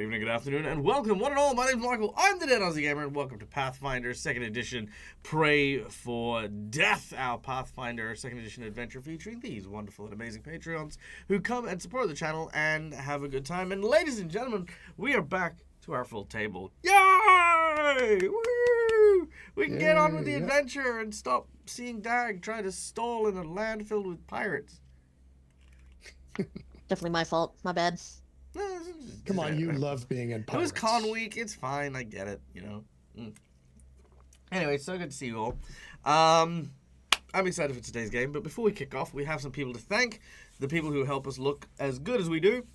evening, good afternoon, and welcome, one and all. My name's Michael. I'm the Dead Aussie Gamer, and welcome to Pathfinder 2nd Edition Pray for Death, our Pathfinder 2nd Edition adventure featuring these wonderful and amazing Patreons who come and support the channel and have a good time. And ladies and gentlemen, we are back to our full table. Yay! Woo! We can get on with the adventure and stop seeing Dag try to stall in a land filled with pirates. Definitely my fault. My bad. Come on, you love being in pirates. It was con week. It's fine. I get it, you know. Anyway, it's so good to see you all. I'm excited for today's game, but before we kick off, we have some people to thank. The people who help us look as good as we do.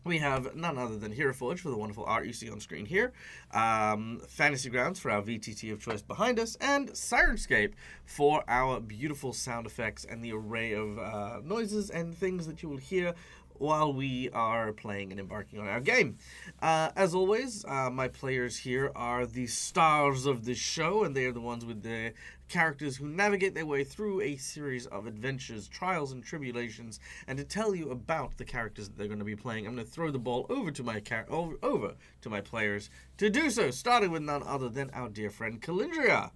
We have none other than Hero Forge for the wonderful art you see on screen here, Fantasy Grounds for our VTT of choice behind us, and Sirenscape for our beautiful sound effects and the array of noises and things that you will hear while we are playing and embarking on our game. As always, my players here are the stars of this show, and they are the ones with the characters who navigate their way through a series of adventures, trials, and tribulations. And to tell you about the characters that they're going to be playing, I'm going to throw the ball over to my players to do so, starting with none other than our dear friend Calindria.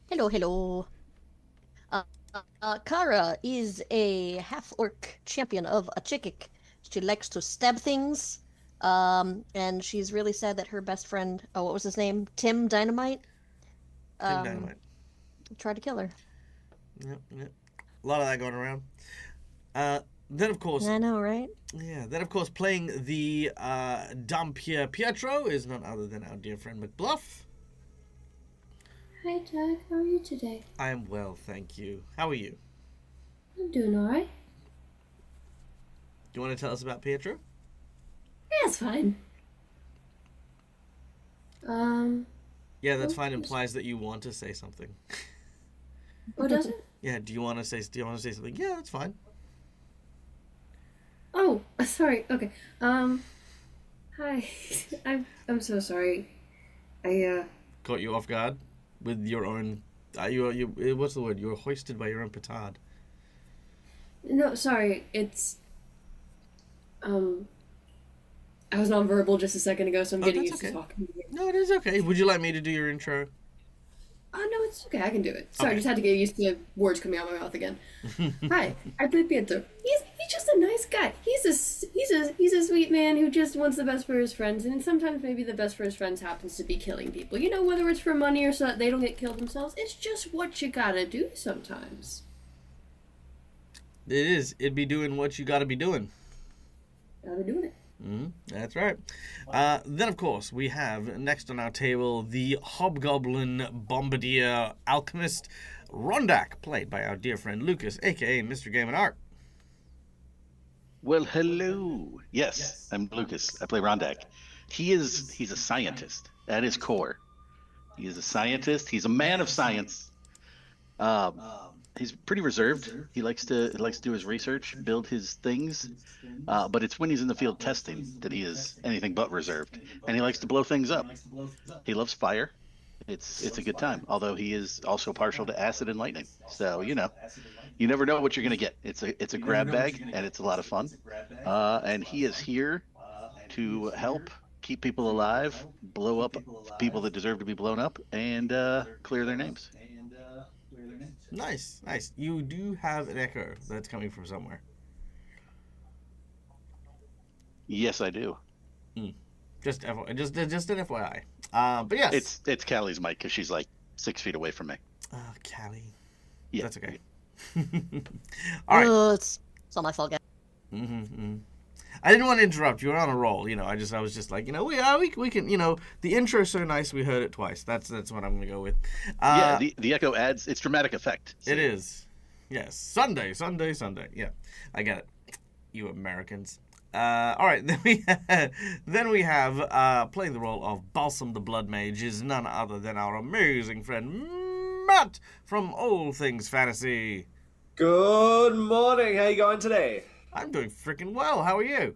Hello, hello. Kara is a half-orc champion of a Chikik. She likes to stab things, and she's really sad that her best friend, what was his name? Tim Dynamite? Tim Dynamite. Tried to kill her. Yep. A lot of that going around. Then, of course... I know, right? Yeah, then, of course, playing the dumb Pietro is none other than our dear friend McBluff. Hi, Doug. How are you today? I am well, thank you. How are you? I'm doing alright. Do you want to tell us about Pietro? Yeah, it's fine. Yeah, that's fine. Implies that you want to say something. Oh, does it? Yeah. Do you want to say something? Yeah, that's fine. Oh, sorry. Okay. Hi. I'm so sorry. Caught you off guard with your own. You what's the word? You were hoisted by your own petard. No, sorry. It's I was nonverbal just a second ago, so I'm getting used to talking. No, it is okay. Would you like me to do your intro? Oh, no, it's okay. I can do it. Sorry, Okay. I just had to get used to words coming out of my mouth again. Hi, I play Pietro. He's just a nice guy. He's a sweet man who just wants the best for his friends, and sometimes maybe the best for his friends happens to be killing people. You know, whether it's for money or so that they don't get killed themselves. It's just what you gotta do sometimes. It is. It'd be doing what you got to be doing. Gotta be doing it. That's right. Then, of course, we have next on our table the Hobgoblin Bombardier Alchemist Rondak, played by our dear friend Lucas, aka Mr. Game and Art. Well, hello. Yes, I'm Lucas. I play Rondak. He's a scientist at his core. He is a scientist. He's a man of science. He's pretty reserved. He likes to do his research, build his things, but it's when he's in the field testing that he is anything but reserved. And he likes to blow things up. He loves fire. It's a good time. Although he is also partial to acid and lightning. So you never know what you're gonna get. It's a grab bag, and it's a lot of fun. And he is here to help keep people alive, blow up people that deserve to be blown up, and clear their names. Nice. You do have an echo that's coming from somewhere. Yes, I do. Just an FYI. But yes. It's Callie's mic because she's like 6 feet away from me. Oh, Callie. Yeah. That's okay. All right. It's all my fault, guys. I didn't want to interrupt. You were on a roll. I was just like, we can, the intro's so nice we heard it twice. That's what I'm going to go with. Yeah, the echo adds its dramatic effect. It is. Yes. Sunday. Yeah, I get it. You Americans. All right. Then we have playing the role of Balsam the Blood Mage is none other than our amazing friend Matt from All Things Fantasy. Good morning. How you going today? I'm doing freaking well. How are you?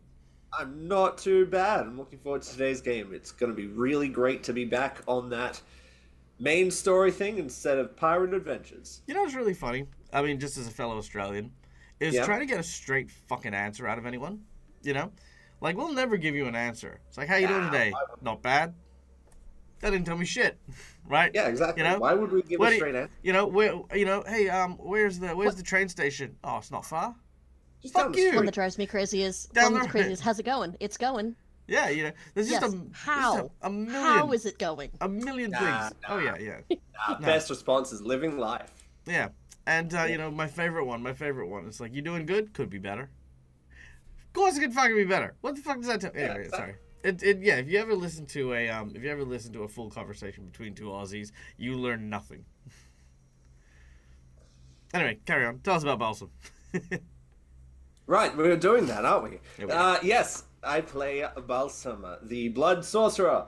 I'm not too bad. I'm looking forward to today's game. It's going to be really great to be back on that main story thing instead of pirate adventures. You know what's really funny? I mean, just as a fellow Australian, is trying to get a straight fucking answer out of anyone. Like, we'll never give you an answer. It's like, how you doing today? Not bad. That didn't tell me shit, right? Yeah, exactly. You know? Why would we give a straight answer? You know, hey, where's the train station? Oh, it's not far. Just Fuck down the you. street. One that drives me crazy is how's it going? It's going. Yeah, there's just how? a million. How is it going? A million things. Oh yeah. Best response is living life. Yeah, and my favorite one. It's like, you doing good? Could be better. Of course, it could fucking be better. What the fuck does that tell? Anyway, sorry. If you ever listen to a full conversation between two Aussies, you learn nothing. Anyway, carry on. Tell us about Balsam. Right, we're doing that, aren't we? Yeah, Yes, I play Balsam, the blood sorcerer.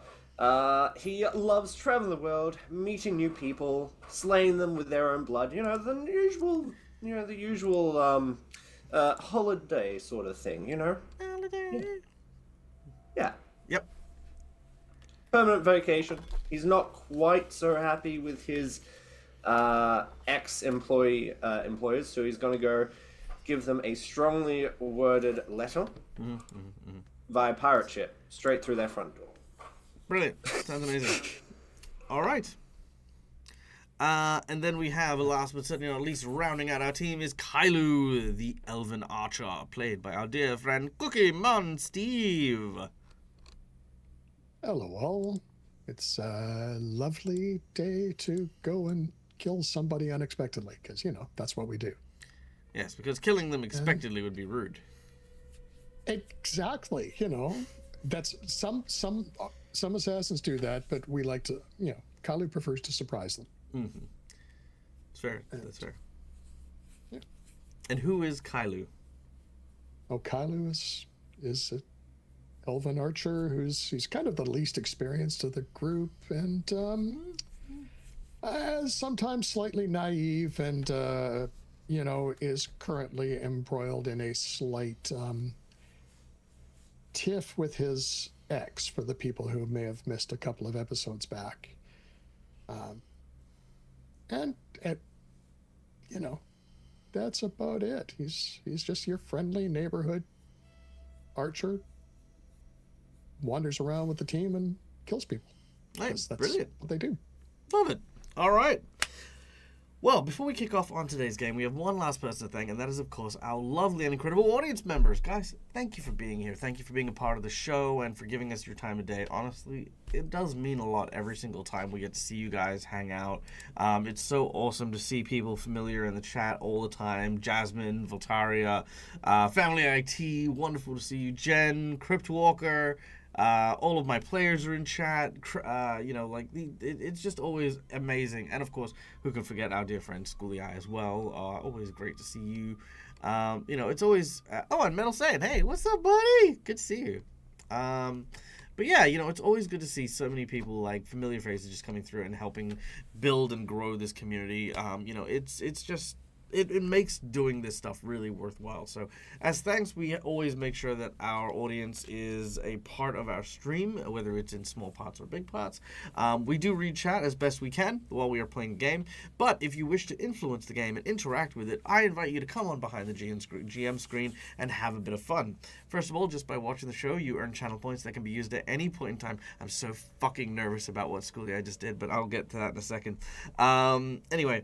He loves traveling the world, meeting new people, slaying them with their own blood. The usual holiday sort of thing. Holiday. Yeah. Yep. Permanent vacation. He's not quite so happy with his employers, so he's going to go give them a strongly worded letter via pirate ship straight through their front door. Brilliant. Sounds amazing. All right. And then we have, last but certainly not least, rounding out our team is Kailu, the elven archer, played by our dear friend Cookie Mon Steve. Hello, all. It's a lovely day to go and kill somebody unexpectedly, because, that's what we do. Yes, because killing them expectedly would be rude. Exactly. That's some assassins do that, but we like to, Kalu prefers to surprise them. Mm-hmm. It's fair. That's fair. Yeah. And who is Kailu? Oh, Kailu is an elven archer he's kind of the least experienced of the group, and sometimes slightly naive, and is currently embroiled in a slight tiff with his ex, for the people who may have missed a couple of episodes back. That's about it. He's just your friendly neighborhood archer, wanders around with the team and kills people. Nice. That's Brilliant. what they do. Love it. All right. Well, before we kick off on today's game, we have one last person to thank, and that is, of course, our lovely and incredible audience members. Guys, thank you for being here. Thank you for being a part of the show and for giving us your time of day. Honestly, it does mean a lot every single time we get to see you guys hang out. It's so awesome to see people familiar in the chat all the time. Jasmine, Voltaria, Family IT, wonderful to see you. Jen, Crypt Walker, all of my players are in chat. It's just always amazing. And of course, who can forget our dear friend Schooly Eye as well. Always great to see you. It's always and Metal saying, hey, what's up, buddy? Good to see you. But yeah, it's always good to see so many people, like familiar faces, just coming through and helping build and grow this community. It's just it makes doing this stuff really worthwhile. So as thanks, we always make sure that our audience is a part of our stream, whether it's in small parts or big parts. We do read chat as best we can while we are playing the game, but if you wish to influence the game and interact with it, I invite you to come on behind the GM screen and have a bit of fun. First of all, just by watching the show, you earn channel points that can be used at any point in time. I'm so fucking nervous about what Schooly I just did, but I'll get to that in a second. Anyway,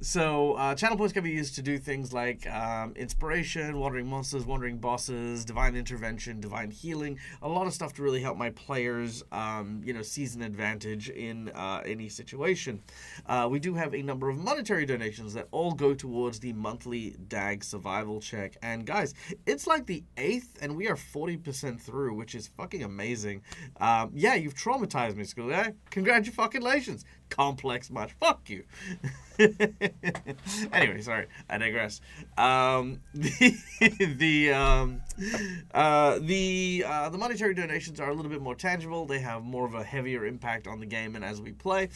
so channel points can be used to do things like inspiration, wandering monsters, wandering bosses, divine intervention, divine healing, a lot of stuff to really help my players seize an advantage in any situation. We do have a number of monetary donations that all go towards the monthly DAG survival check, and guys, it's like the 8th and we are 40% through, which is fucking amazing. You've traumatized me, Schooly. Congratulations. Complex much. Fuck you. Anyway, sorry, I digress. The monetary donations are a little bit more tangible. They have more of a heavier impact on the game and as we play.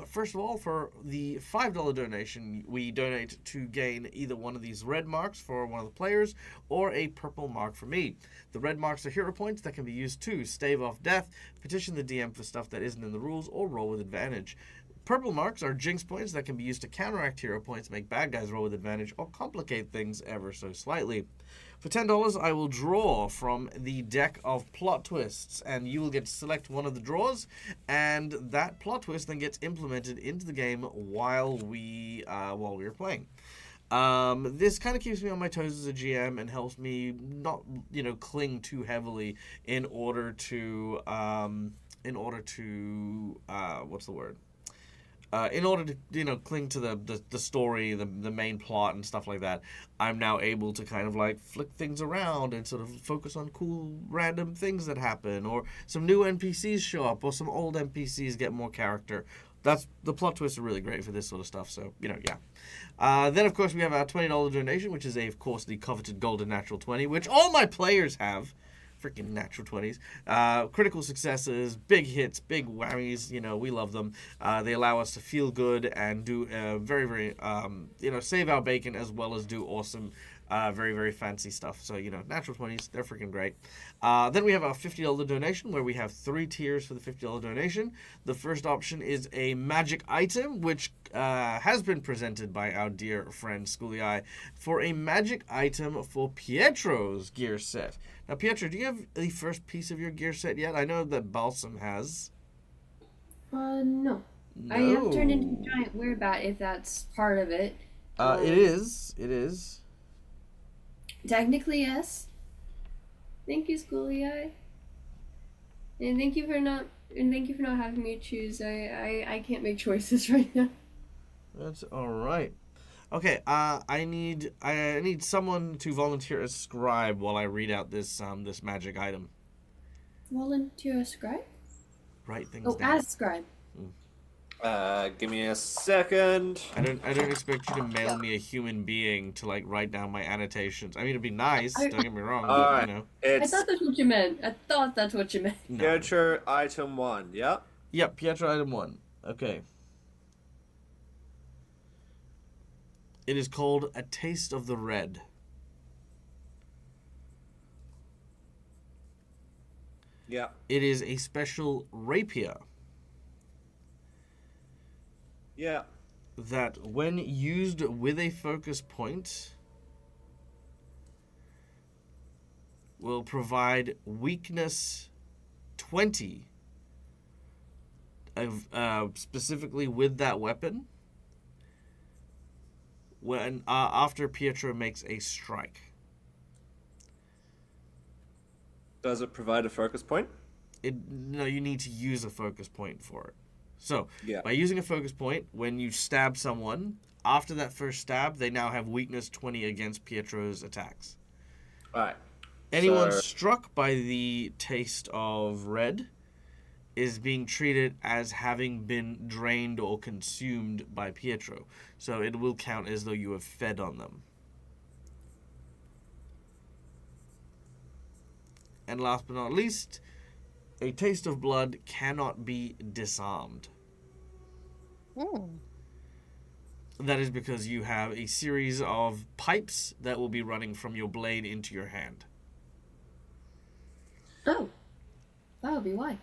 First of all, for the $5 donation, we donate to gain either one of these red marks for one of the players or a purple mark for me. The red marks are hero points that can be used to stave off death, petition the DM for stuff that isn't in the rules, or roll with advantage. Purple marks are jinx points that can be used to counteract hero points, make bad guys roll with advantage, or complicate things ever so slightly. For $10, I will draw from the deck of plot twists, and you will get to select one of the draws, and that plot twist then gets implemented into the game while we're playing. This kind of keeps me on my toes as a GM and helps me not, cling too heavily in order to what's the word? In order to, cling to the story, the main plot and stuff like that, I'm now able to kind of like flick things around and sort of focus on cool random things that happen, or some new NPCs show up, or some old NPCs get more character. The plot twists are really great for this sort of stuff, so, yeah. Then, of course, we have our $20 donation, which is, of course, the coveted golden natural 20, which all my players have. Freaking natural 20s. Critical successes, big hits, big whammies. We love them. They allow us to feel good and do very, very, save our bacon as well as do awesome, very, very fancy stuff. So, natural 20s, they're freaking great. Then we have our $50 donation, where we have 3 tiers for the $50 donation. The first option is a magic item, which has been presented by our dear friend Schooly Eye for a magic item for Pietro's gear set. Now, Pietro, do you have the first piece of your gear set yet? I know that Balsam has. No. I have turned into a giant werebat, if that's part of it. It is. It is. Technically, yes. Thank you, Schooly Eye. And thank you for not having me choose. I can't make choices right now. That's all right. Okay, I need someone to volunteer as scribe while I read out this magic item. Volunteer as scribe? Write things Oh, down. as scribe. Give me a second. I don't expect you to mail me a human being to write down my annotations. I mean, it'd be nice. Don't get me wrong. But, Alright. I It's thought that's what you meant. No. Pietro item 1, yeah? Yep, Pietro item 1. Okay. It is called A Taste of the Red. Yeah. It is a special rapier Yeah. that, when used with a focus point, will provide weakness 20 of specifically with that weapon when after Pietro makes a strike. Does it provide a focus point? No, you need to use a focus point for it. So, Yeah. by using a focus point, when you stab someone, after that first stab, they now have weakness 20 against Pietro's attacks. Alright. Anyone So- struck by the taste of red is being treated as having been drained or consumed by Pietro. So it will count as though you have fed on them. And last but not least, a taste of blood cannot be disarmed. That is because you have a series of pipes that will be running from your blade into your hand. Oh. That would be why.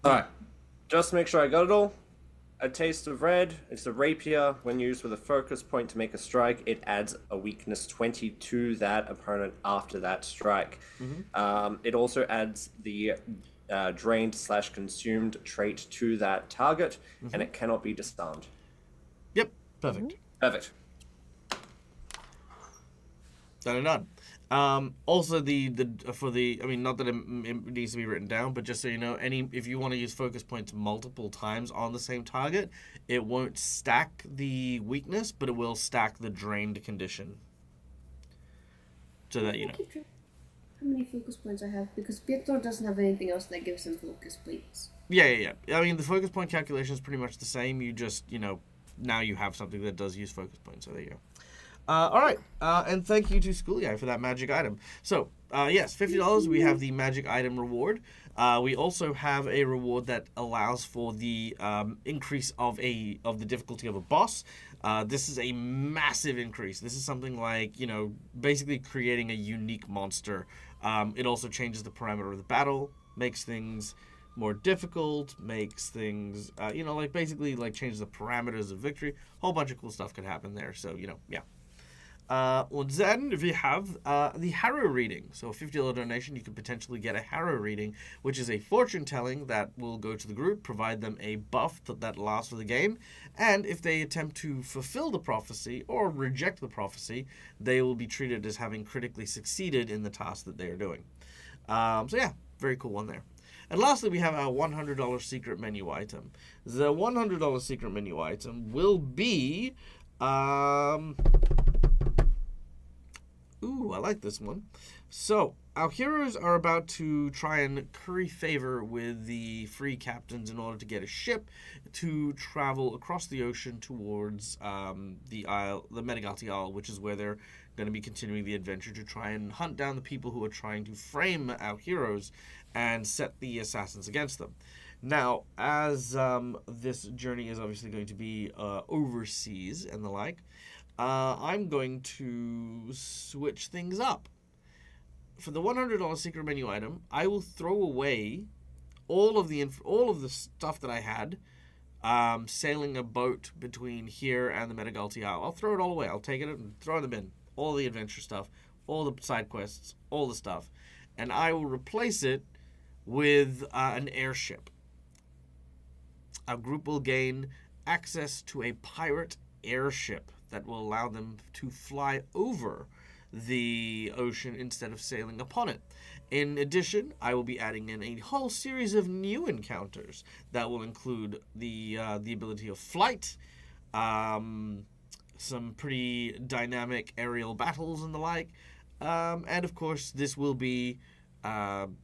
Alright. Just to make sure I got it all. A taste of red. It's a rapier. When used with a focus point to make a strike, it adds a weakness 20 to that opponent after that strike. It also adds the drained/consumed trait to that target, and it cannot be disarmed. Yep, perfect. Perfect. Done and done. Also, I mean, not that it needs to be written down, but just so you know, if you want to use focus points multiple times on the same target, it won't stack the weakness, but it will stack the drained condition. So that you know. How many focus points I have? Because Pietro doesn't have anything else that gives him focus points. Yeah. I mean, the focus point calculation is pretty much the same. You just, now you have something that does use focus points. So there you go. All right, and thank you to Schooly Eye for that magic item. So, yes, $50, we have the magic item reward. We also have a reward that allows for the increase of the difficulty of a boss. This is a massive increase. This is something like, basically creating a unique monster. It also changes the parameter of the battle, makes things more difficult, makes things, like basically like changes the parameters of victory. Whole bunch of cool stuff could happen there. So, yeah. Und then we have the Harrow reading. So a $50 donation, you could potentially get a Harrow reading, which is a fortune telling that will go to the group, provide them a buff that lasts for the game, and if they attempt to fulfill the prophecy or reject the prophecy, they will be treated as having critically succeeded in the task that they are doing. So yeah, very cool one there. And lastly, we have our $100 secret menu item. The $100 secret menu item will be... Ooh, I like this one. So, our heroes are about to try and curry favor with the free captains in order to get a ship to travel across the ocean towards the Menegalti Isle, which is where they're going to be continuing the adventure to try and hunt down the people who are trying to frame our heroes and set the assassins against them. Now, as this journey is obviously going to be overseas and the like, I'm going to switch things up. For the $100 secret menu item, I will throw away all of the stuff that I had sailing a boat between here and the Menegalti Isle. I'll throw it all away. I'll take it and throw them in. All the adventure stuff, all the side quests, all the stuff. And I will replace it with an airship. Our group will gain access to a pirate airship that will allow them to fly over the ocean instead of sailing upon it. In addition, I will be adding in a whole series of new encounters that will include the ability of flight, some pretty dynamic aerial battles and the like, and of course this will be, something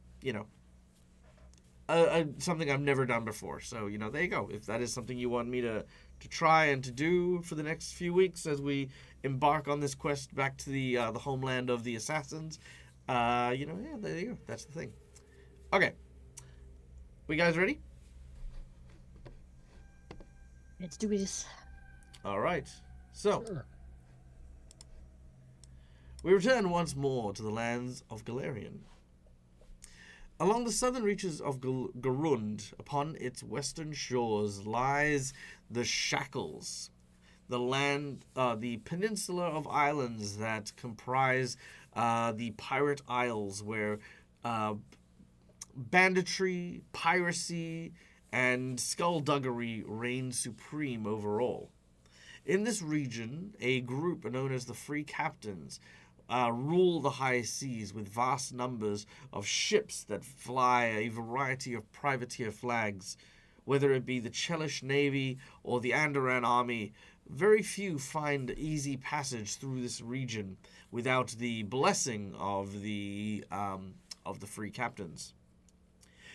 I've never done before. So, there you go. If that is something you want me to try and to do for the next few weeks as we embark on this quest back to the homeland of the assassins, there you go. That's the thing. Okay. We guys ready? Let's do this. All right. So, Sure. we return once more to the lands of Galarian. Along the southern reaches of Garund, upon its western shores, lies the Shackles, the peninsula of islands that comprise the Pirate Isles, where banditry, piracy, and skullduggery reign supreme overall. In this region, a group known as the Free Captains rule the high seas with vast numbers of ships that fly a variety of privateer flags. Whether it be the Chelish Navy or the Andoran Army, very few find easy passage through this region without the blessing of the Free Captains.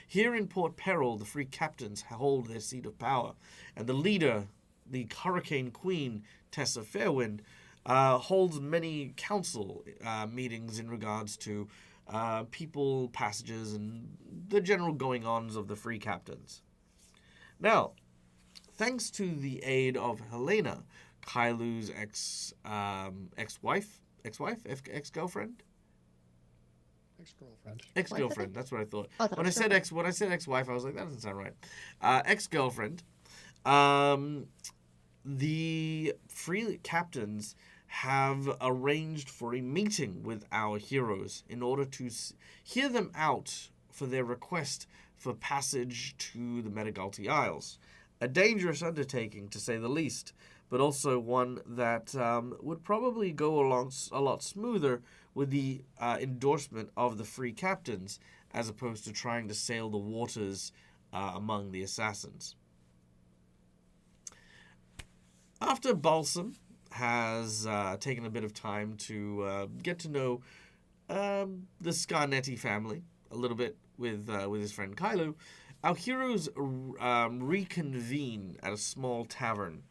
Here in Port Peril, the Free Captains hold their seat of power, and the leader, the Hurricane Queen, Tessa Fairwind, holds many council meetings in regards to people, passages, and the general going-ons of the Free Captains. Now, thanks to the aid of Helena, Kailu's ex-girlfriend? Ex-girlfriend. Ex-girlfriend, that's what I thought. Oh, I thought When it I was said ex-wife, I was like, that doesn't sound right. Ex-girlfriend. The Free Captains have arranged for a meeting with our heroes in order to hear them out for their request for passage to the Menegalti Isles. A dangerous undertaking, to say the least, but also one that would probably go along a lot smoother with the endorsement of the Free Captains, as opposed to trying to sail the waters among the assassins. After Balsam has taken a bit of time to get to know the Scarnetti family a little bit with his friend Kailu, our heroes reconvene at a small tavern,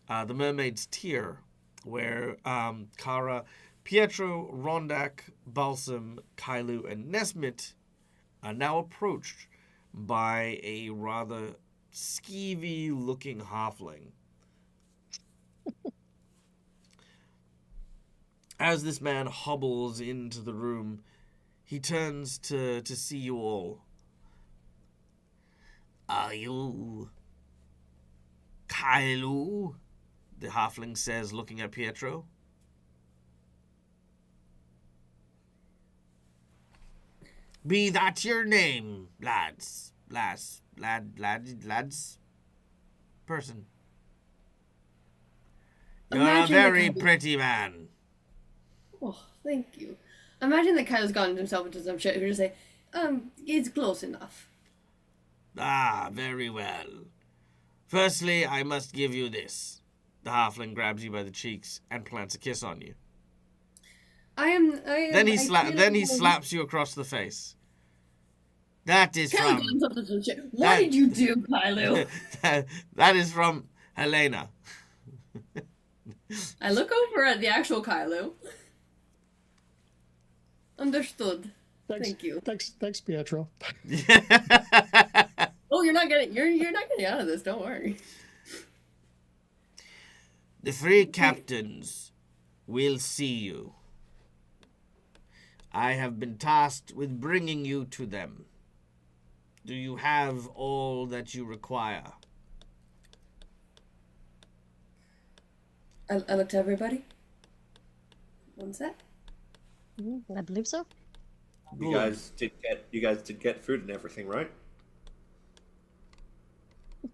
the Mermaid's Tear, where Kara, Pietro, Rondak, Balsam, Kailu, and Nesmit are now approached by a rather skeevy-looking halfling. As this man hobbles into the room, he turns to see you all. Are you Kailu? The halfling says, looking at Pietro. Be that your name, lads. Lads. Person. You're Imagine a the very kind of- pretty man. Oh, thank you. Imagine that Kyle's gotten himself into some shit. Who's just say, it's close enough. Ah, very well. Firstly, I must give you this. The halfling grabs you by the cheeks and plants a kiss on you. Then he slaps you across the face. That is Kyle got from himself into some shit. What that- did you do, Kylo? that is from Helena. I look over at the actual Kylo. Understood. Thank you. Thanks, Pietro. Oh, you're not getting out of this. Don't worry. The free captains will see you. I have been tasked with bringing you to them. Do you have all that you require? I look to everybody. One sec. I believe so. You guys did get food and everything, right?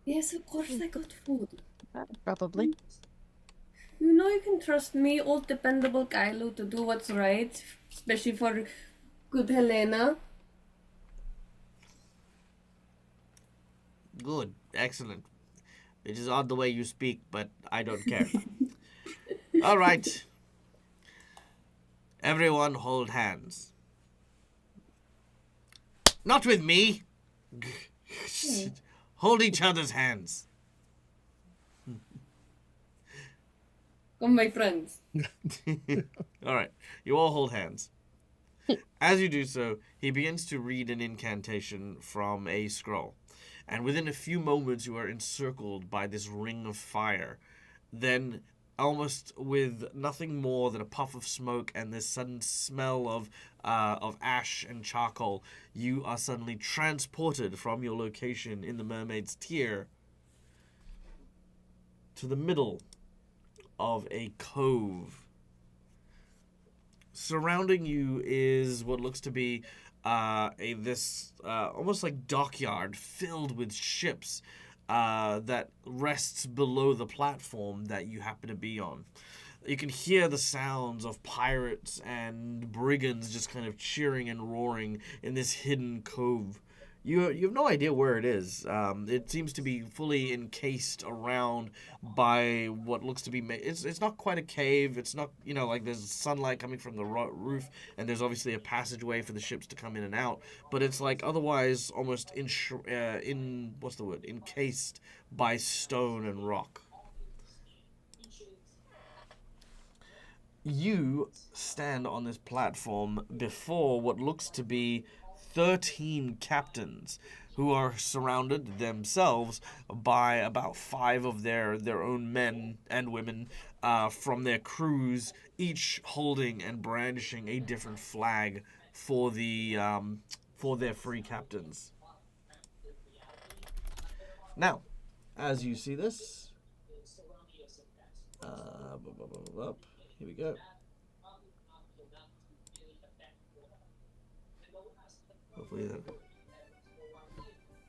Yes, of course I got food. Probably. You know you can trust me, old dependable Kylo, to do what's right, especially for good Helena. Good. Excellent. It is odd the way you speak, but I don't care. All right. Everyone hold hands. Not with me. Hold each other's hands. Come, my friends. All right. You all hold hands. As you do so, he begins to read an incantation from a scroll. And within a few moments, you are encircled by this ring of fire. Then, almost with nothing more than a puff of smoke and this sudden smell of ash and charcoal, you are suddenly transported from your location in the Mermaid's Tier to the middle of a cove. Surrounding you is what looks to be almost like dockyard filled with ships that rests below the platform that you happen to be on. You can hear the sounds of pirates and brigands just kind of cheering and roaring in this hidden cove. You have no idea where it is. It seems to be fully encased around by what looks to be it's not quite a cave. It's not, like there's sunlight coming from the roof, and there's obviously a passageway for the ships to come in and out. But it's like otherwise almost encased by stone and rock. You stand on this platform before what looks to be 13 captains who are surrounded themselves by about 5 of their own men and women from their crews, each holding and brandishing a different flag for their free captains. Now, as you see this, here we go. Hopefully that.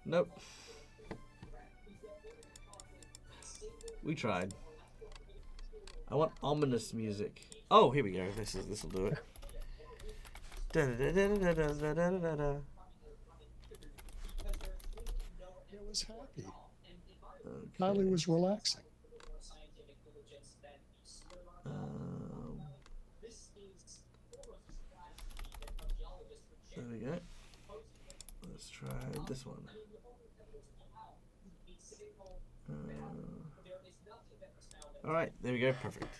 Nope. We tried. I want ominous music. Oh, here we go. This will do it. Da-da-da-da-da-da-da-da-da. He was happy. Kylie was relaxing. There we go. Let's try this one. All right, there we go. Perfect.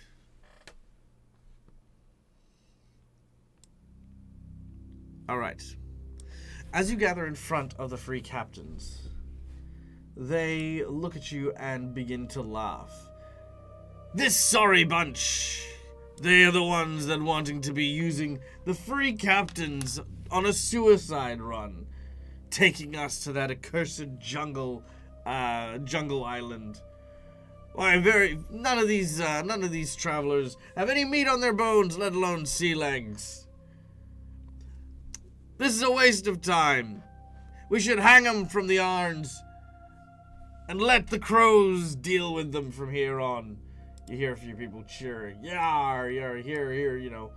All right. As you gather in front of the free captains, they look at you and begin to laugh. This sorry bunch! They are the ones that wanting to be using the free captains on a suicide run. taking us to that accursed jungle island. Why, none of these travelers have any meat on their bones, let alone sea legs. This is a waste of time. We should hang them from the arms and let the crows deal with them from here on. You hear a few people cheering. Yar, yar, here, you know.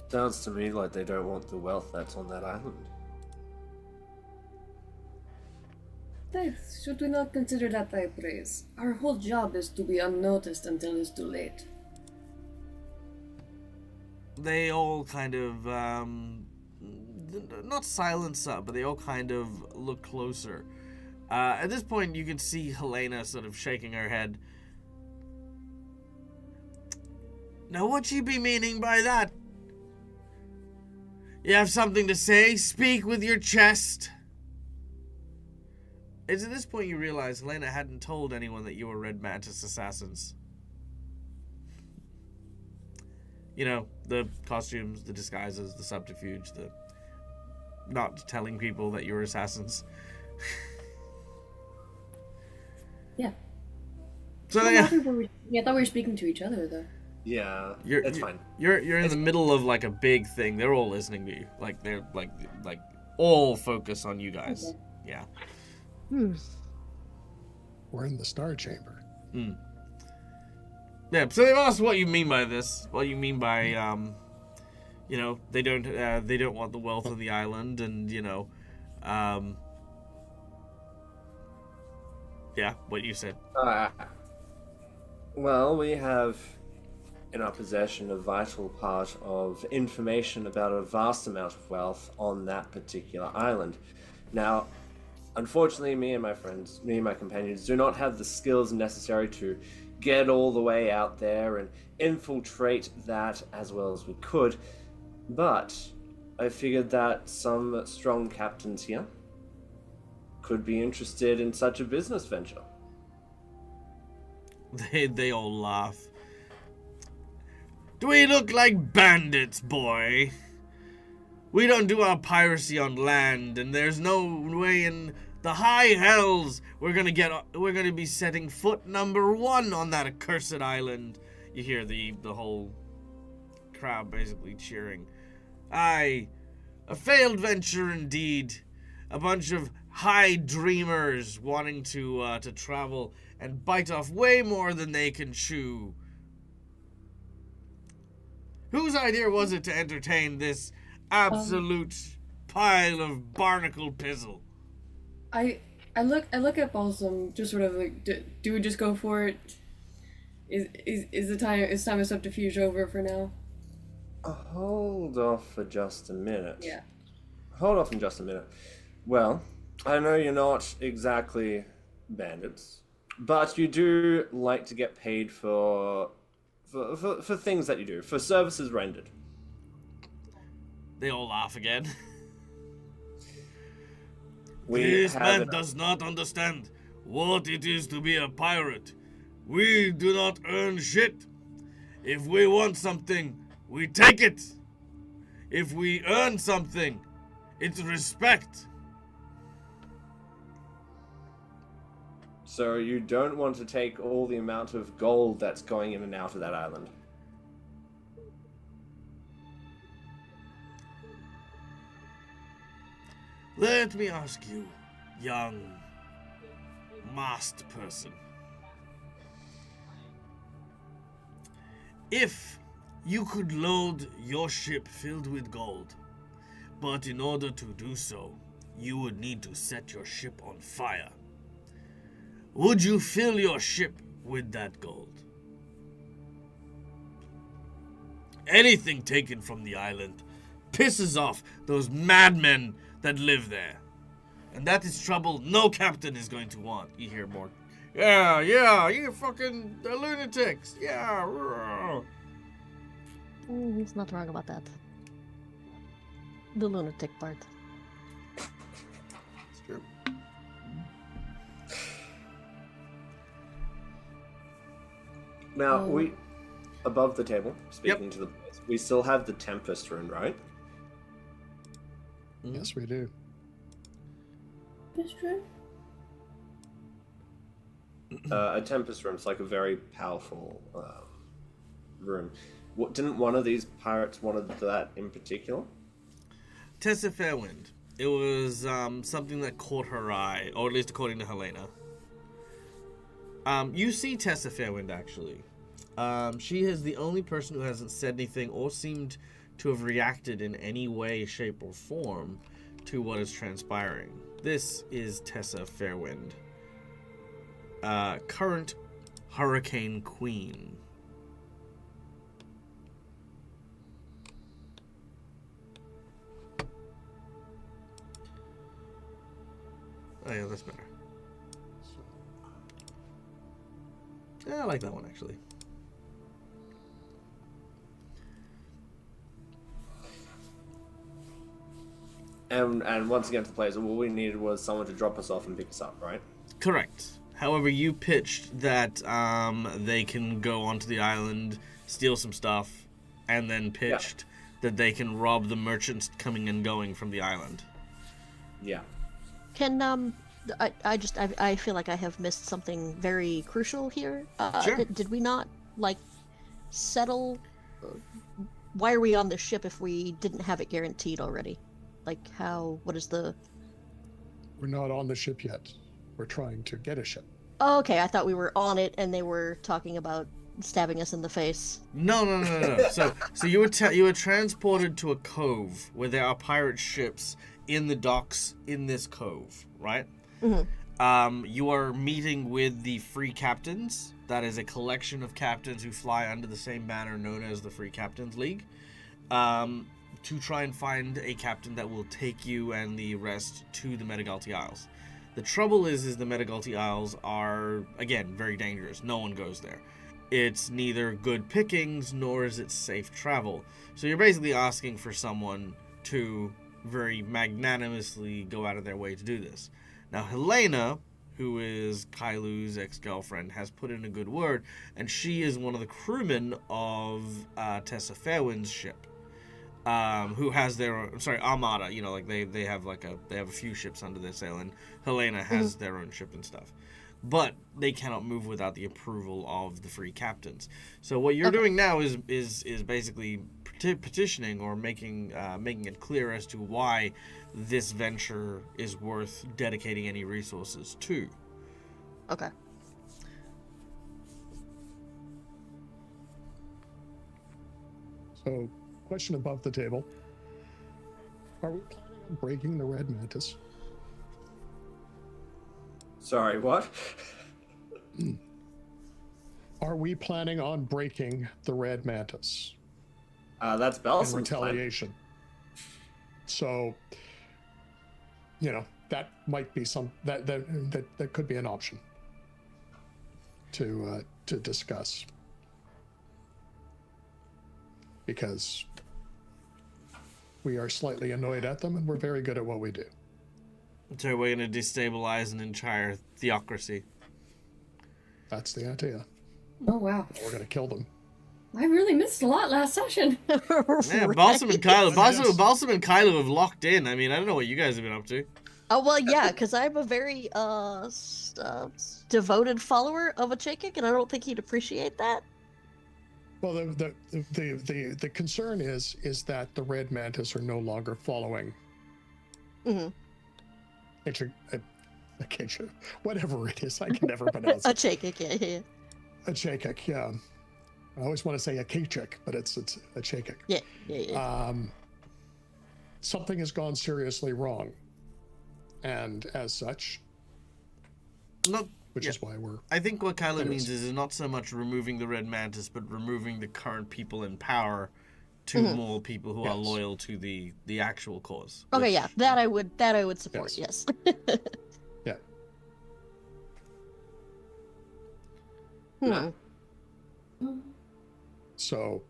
Sounds to me like they don't want the wealth that's on that island. Should we not consider that high praise? Our whole job is to be unnoticed until it's too late. They all kind of, not silence up, but they all kind of look closer. At this point, you can see Helena sort of shaking her head. Now, what you be meaning by that? You have something to say? Speak with your chest. It's at this point you realize Helena hadn't told anyone that you were Red Mantis assassins. You know, the costumes, the disguises, the subterfuge, the not telling people that you were assassins. Yeah. So Well, yeah, I thought we were speaking to each other, though. Yeah, you're fine. You're in the middle of like a big thing. They're all listening to you. Like they're like all focus on you guys. Okay. Yeah. We're in the Star Chamber. Yeah, so they've asked what you mean by this. What you mean by, you know, they don't want the wealth of the island, and you know, yeah, what you said. Well, we have in our possession a vital part of information about a vast amount of wealth on that particular island. Now, unfortunately, me and my companions do not have the skills necessary to get all the way out there and infiltrate that as well as we could, but I figured that some strong captains here could be interested in such a business venture. They all laugh. Do we look like bandits, boy? We don't do our piracy on land, and there's no way in the high hells we're gonna be setting foot number 1 on that accursed island. You hear the whole crowd basically cheering. Aye, a failed venture indeed. A bunch of high dreamers wanting to travel and bite off way more than they can chew. Whose idea was it to entertain this absolute pile of barnacle pizzle? I look at Balsam, just sort of like, do we just go for it? Is time of subterfuge over for now? Hold off for just a minute. Yeah. Hold off in just a minute. Well, I know you're not exactly bandits, but you do like to get paid for things that you do, for services rendered. They all laugh again. This man does not understand what it is to be a pirate. We do not earn shit. If we want something, we take it. If we earn something, it's respect. So you don't want to take all the amount of gold that's going in and out of that island? Let me ask you, young masked person. If you could load your ship filled with gold, but in order to do so, you would need to set your ship on fire, would you fill your ship with that gold? Anything taken from the island pisses off those madmen that live there. And that is trouble no captain is going to want. You hear more. Yeah, you fucking lunatics. Yeah. He's not wrong about that. The lunatic part. It's true. Now, above the table, speaking to the boys, we still have the Tempest rune, right? Yes, we do. That's true. A Tempest rune is like a very powerful rune. Didn't one of these pirates wanted that in particular? Tessa Fairwind. It was something that caught her eye, or at least according to Helena. You see Tessa Fairwind, actually. She is the only person who hasn't said anything or seemed to have reacted in any way, shape, or form to what is transpiring. This is Tessa Fairwind, current Hurricane Queen. Oh yeah, that's better. Yeah, I like that one, actually. And once again to the players, all we needed was someone to drop us off and pick us up, right? Correct. However, you pitched that they can go onto the island, steal some stuff, and then pitched that they can rob the merchants coming and going from the island. Yeah. Can I feel like I have missed something very crucial here. Sure. Did we not settle? Why are we on this ship if we didn't have it guaranteed already? What is the? We're not on the ship yet. We're trying to get a ship. Oh, okay, I thought we were on it and they were talking about stabbing us in the face. No. So you were transported to a cove where there are pirate ships in the docks in this cove, right? Mm-hmm. You are meeting with the Free Captains. That is a collection of captains who fly under the same banner known as the Free Captains League, to try and find a captain that will take you and the rest to the Metagalti Isles. The trouble is the Metagalti Isles are, again, very dangerous. No one goes there. It's neither good pickings nor is it safe travel. So you're basically asking for someone to very magnanimously go out of their way to do this. Now, Helena, who is Kailu's ex-girlfriend, has put in a good word, and she is one of the crewmen of Tessa Fairwind's ship, who has their armada. You know, they have a few ships under their sail, and Helena has their own ship and stuff. But they cannot move without the approval of the Free Captains. So what you're doing now is basically petitioning or making it clear as to why this venture is worth dedicating any resources to. Okay. So, question above the table. Are we planning on breaking the Red Mantis? Sorry, what? Are we planning on breaking the Red Mantis? That's In Belson's retaliation. So, that might be that could be an option to discuss, because we are slightly annoyed at them and we're very good at what we do. So we're going to destabilize an entire theocracy. That's the idea. Oh wow. We're going to kill them. I really missed a lot last session. Yeah, Balsam and Kylo have locked in. I mean, I don't know what you guys have been up to. Oh well, yeah, because I'm a very devoted follower of a Chakik, and I don't think he'd appreciate that. Well, the concern is that the Red Mantis are no longer following. Mm-hmm. Whatever it is, I can never pronounce A it. Chakik, yeah. A Chakik, yeah. I always want to say a Kachik, but it's a Chakik. Yeah. Something has gone seriously wrong, and as such, which is why we're. I think what Kylo means is not so much removing the Red Mantis, but removing the current people in power to more people who are loyal to the actual cause. Okay, which- yeah, that I would support. Yes. Yes. Yeah. Hmm. So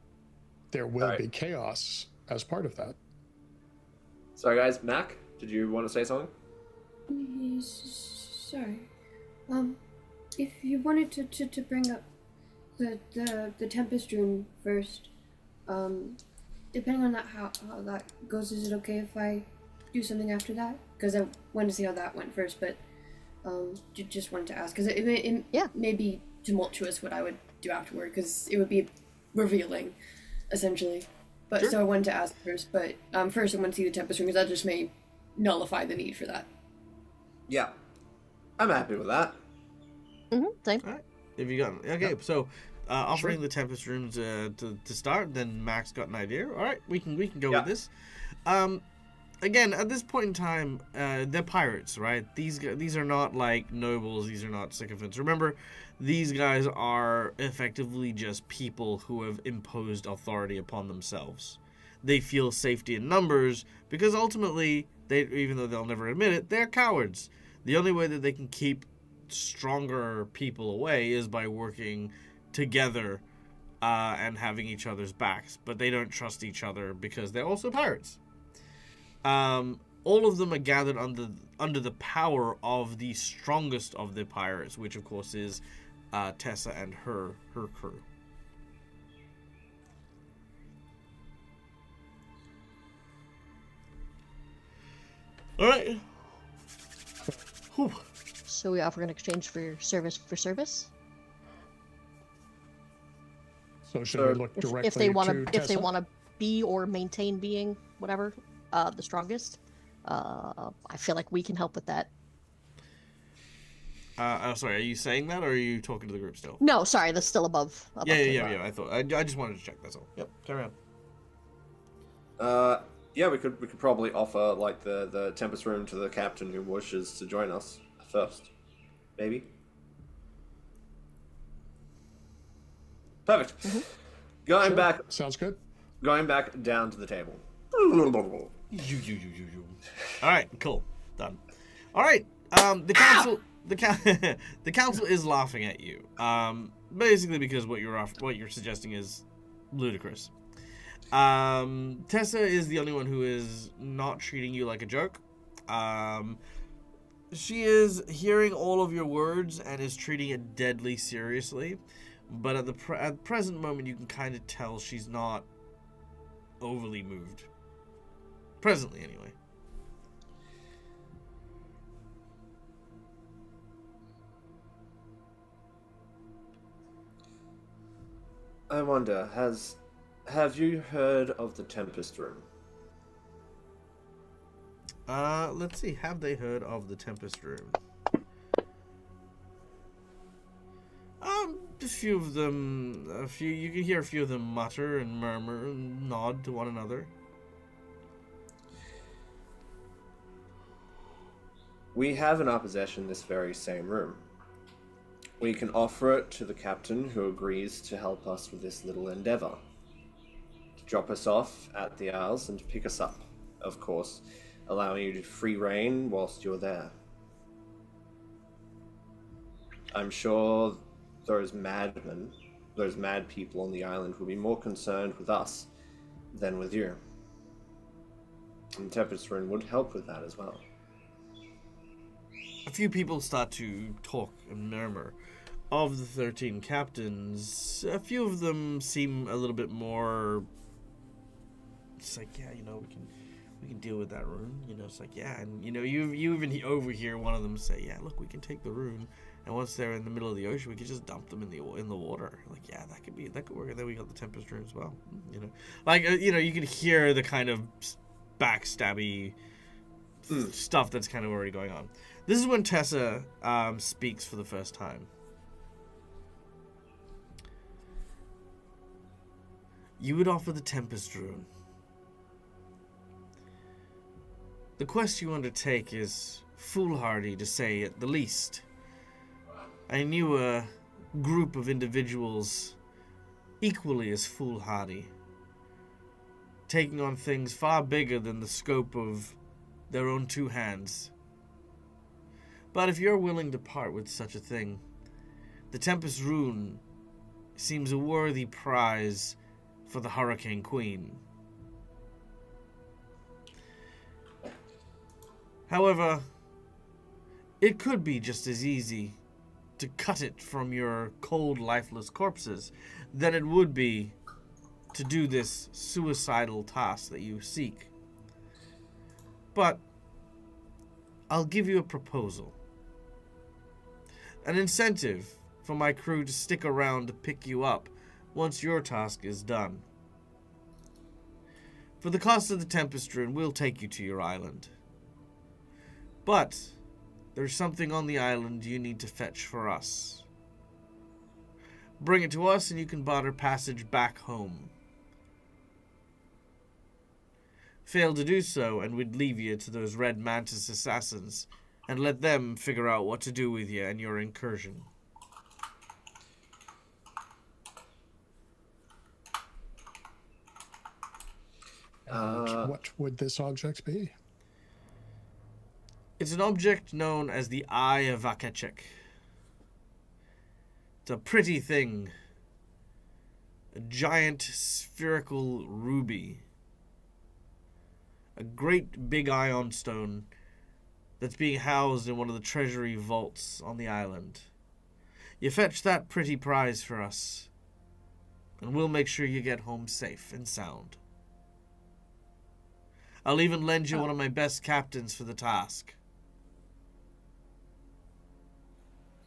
there will be chaos as part of that. Sorry, guys. Mac, did you want to say something? Sorry. If you wanted to bring up the Tempest Rune first. Depending on how that goes, is it okay if I do something after that? Because I wanted to see how that went first, but just wanted to ask because it may be tumultuous what I would do afterward because it would be revealing, essentially. But Sure. so I wanted to ask first, but first I want to see the Tempest Rune because that just may nullify the need for that. Yeah. I'm happy with that. Same. All right. Have you got okay? So, offering the Tempest runes to start, then Max got an idea. All right, we can go with this. Again, at this point in time, they're pirates, right? These are not like nobles. These are not sycophants. Remember, these guys are effectively just people who have imposed authority upon themselves. They feel safety in numbers because ultimately, even though they'll never admit it, they're cowards. The only way that they can keep stronger people away is by working together and having each other's backs. But they don't trust each other because they're also pirates. All of them are gathered under the power of the strongest of the pirates, which of course is Tessa and her crew. All right. Whew. So we offer in exchange for service for service. So should we look directly If they want to to, if they Tessa? want to be or maintain being whatever, the strongest. I feel like we can help with that. Sorry, are you saying that, or are you talking to the group still? No, sorry, that's still above. Yeah. I thought I just wanted to check. That's all. Yep. Carry on. Yeah, we could probably offer like the Tempest Rune to the captain who wishes to join us first, maybe. Perfect. Going Sure. back, Sounds good. going back down to the table. You. All right, cool, done. All right, the council, the council is laughing at you, basically because what you're suggesting is ludicrous. Tessa is the only one who is not treating you like a joke. She is hearing all of your words and is treating it deadly seriously. But at the present moment, you can kind of tell she's not overly moved. Presently, anyway. I wonder, have you heard of the Tempest Rune? Let's see. Have they heard of the Tempest Rune? A few of them. You can hear a few of them mutter and murmur and nod to one another. We have in our possession this very same room. We can offer it to the captain who agrees to help us with this little endeavor. To drop us off at the Isles and pick us up, of course, allowing you to free reign whilst you're there. I'm sure those mad people on the island will be more concerned with us than with you. And Tempest Rune would help with that as well. A few people start to talk and murmur. Of the 13 captains, a few of them seem a little bit more. It's like, yeah, we can deal with that rune. It's like, yeah, and you even overhear one of them say, yeah, look, we can take the rune, and once they're in the middle of the ocean, we can just dump them in the water. Like, yeah, that could work. And then we got the Tempest Rune as well. You can hear the kind of backstabby stuff that's kind of already going on. This is when Tessa speaks for the first time. You would offer the Tempest Rune. The quest you undertake is foolhardy, to say at the least. I knew a group of individuals equally as foolhardy, taking on things far bigger than the scope of their own two hands. But if you're willing to part with such a thing, the Tempest Rune seems a worthy prize for the Hurricane Queen. However, it could be just as easy to cut it from your cold, lifeless corpses than it would be to do this suicidal task that you seek. But I'll give you a proposal. An incentive for my crew to stick around to pick you up once your task is done. For the cost of the Tempest Rune, we'll take you to your island. But there's something on the island you need to fetch for us. Bring it to us and you can barter passage back home. Fail to do so and we'd leave you to those Red Mantis assassins and let them figure out what to do with you and your incursion. What would this object be? It's an object known as the Eye of Akechek. It's a pretty thing. A giant spherical ruby. A great big ion stone that's being housed in one of the treasury vaults on the island. You fetch that pretty prize for us, and we'll make sure you get home safe and sound. I'll even lend you one of my best captains for the task.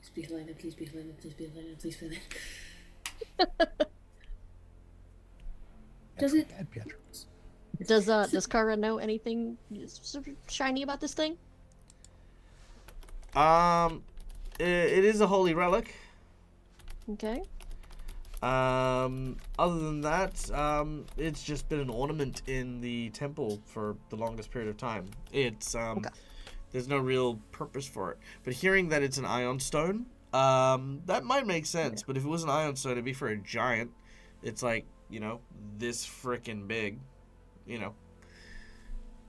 Please be Helena, please be Helena, please be Helena, please be Helena. Does it... Bad Pietro. Does Kara know anything sort of shiny about this thing? It is a holy relic. Okay. Other than that, it's just been an ornament in the temple for the longest period of time. It's, Okay. There's no real purpose for it. But hearing that it's an ion stone, that might make sense. Yeah. But if it was an ion stone, it'd be for a giant. It's like, you know, this frickin' big, you know.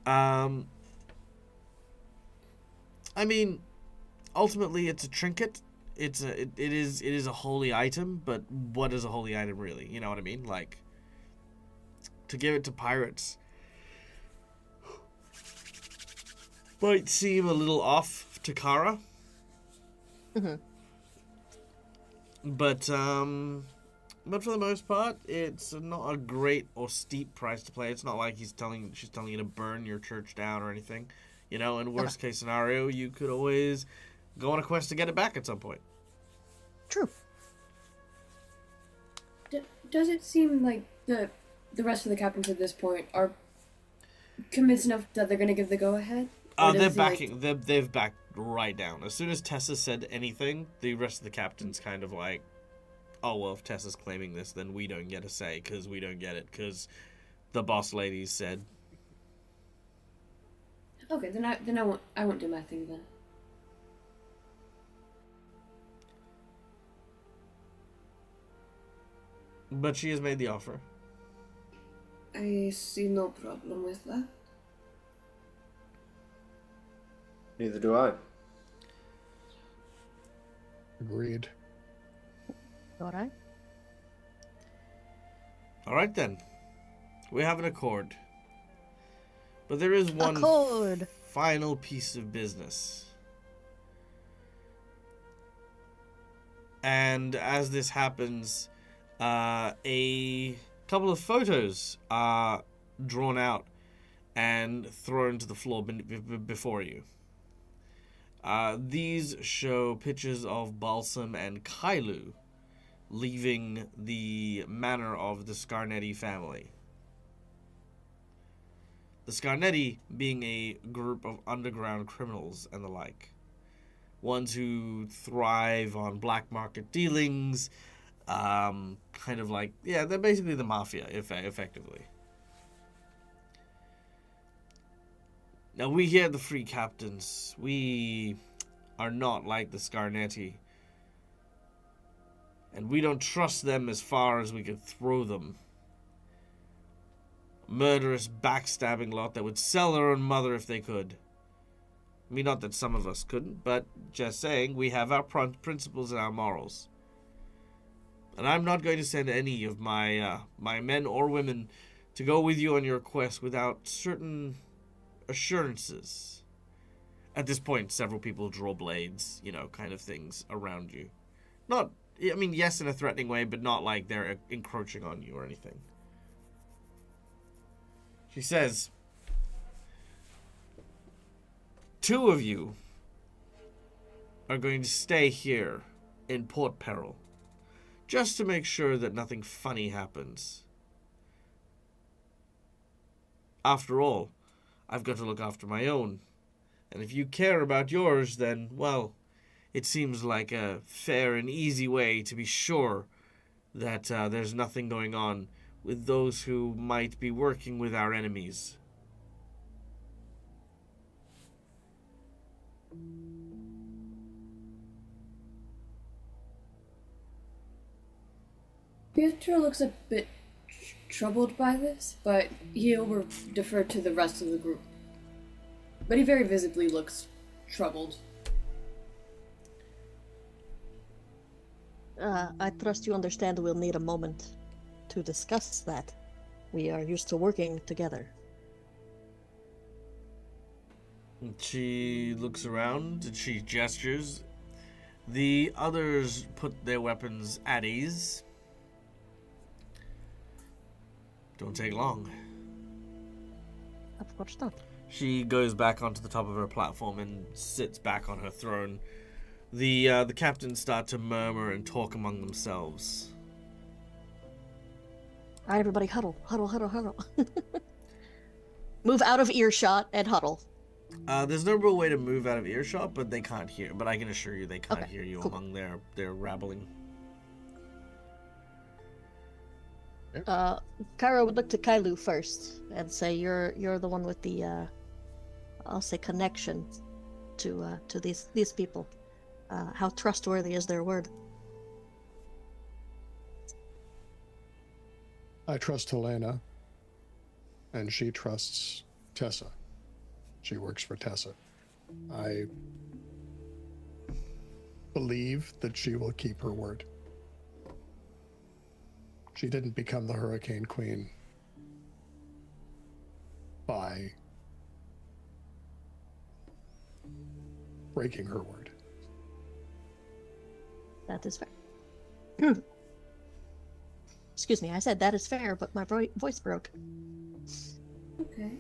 I mean, ultimately, it's a trinket. It is a holy item, but what is a holy item really? You know what I mean? Like, to give it to pirates might seem a little off to Kara. Mm-hmm. But for the most part, it's not a great or steep price to pay. It's not like she's telling you to burn your church down or anything. You know, in worst case scenario, you could always go on a quest to get it back at some point. True. Does it seem like the rest of the captains at this point are convinced enough that they're going to give the go-ahead? They're backing. They've backed right down. As soon as Tessa said anything, the rest of the captains kind of like, oh well, if Tessa's claiming this, then we don't get a say because we don't get it because the boss ladies said. Okay, then I won't do my thing then. But she has made the offer. I see no problem with that. Neither do I. Agreed. Alright. All right then, we have an accord. But there is one Accord. final piece of business. And as this happens, a couple of photos are drawn out and thrown to the floor before you. These show pictures of Balsam and Kailu leaving the manor of the Scarnetti family. The Scarnetti being a group of underground criminals and the like. Ones who thrive on black market dealings, kind of like, yeah, they're basically the mafia, effectively. Now, we here, the Free Captains, we are not like the Scarnetti. And we don't trust them as far as we could throw them. Murderous, backstabbing lot that would sell their own mother if they could. I mean, not that some of us couldn't, but just saying, we have our principles and our morals. And I'm not going to send any of my my men or women to go with you on your quest without certain assurances. At this point, several people draw blades, kind of things around you. Not, I mean, yes, in a threatening way, but not like they're encroaching on you or anything. She says, 2 of you are going to stay here in Port Peril, just to make sure that nothing funny happens. After all, I've got to look after my own. And if you care about yours, then, well, it seems like a fair and easy way to be sure that there's nothing going on with those who might be working with our enemies. Pietro looks a bit troubled by this, but he'll defer to the rest of the group. But he very visibly looks troubled. I trust you understand we'll need a moment to discuss that. We are used to working together. She looks around and she gestures. The others put their weapons at ease. Don't take long. Of course not. She goes back onto the top of her platform and sits back on her throne. The captains start to murmur and talk among themselves. Alright, everybody, huddle, huddle, huddle, huddle. Move out of earshot and huddle. There's no real way to move out of earshot, but they can't hear. But I can assure you, they can't Okay, hear you cool. among their rabbling. Cairo would look to Kailu first and say, "You're the one with the, I'll say, connection to these people. How trustworthy is their word?" I trust Helena, and she trusts Tessa. She works for Tessa. I believe that she will keep her word. She didn't become the Hurricane Queen by breaking her word. That is fair. Excuse me, I said that is fair, but my voice broke. Okay.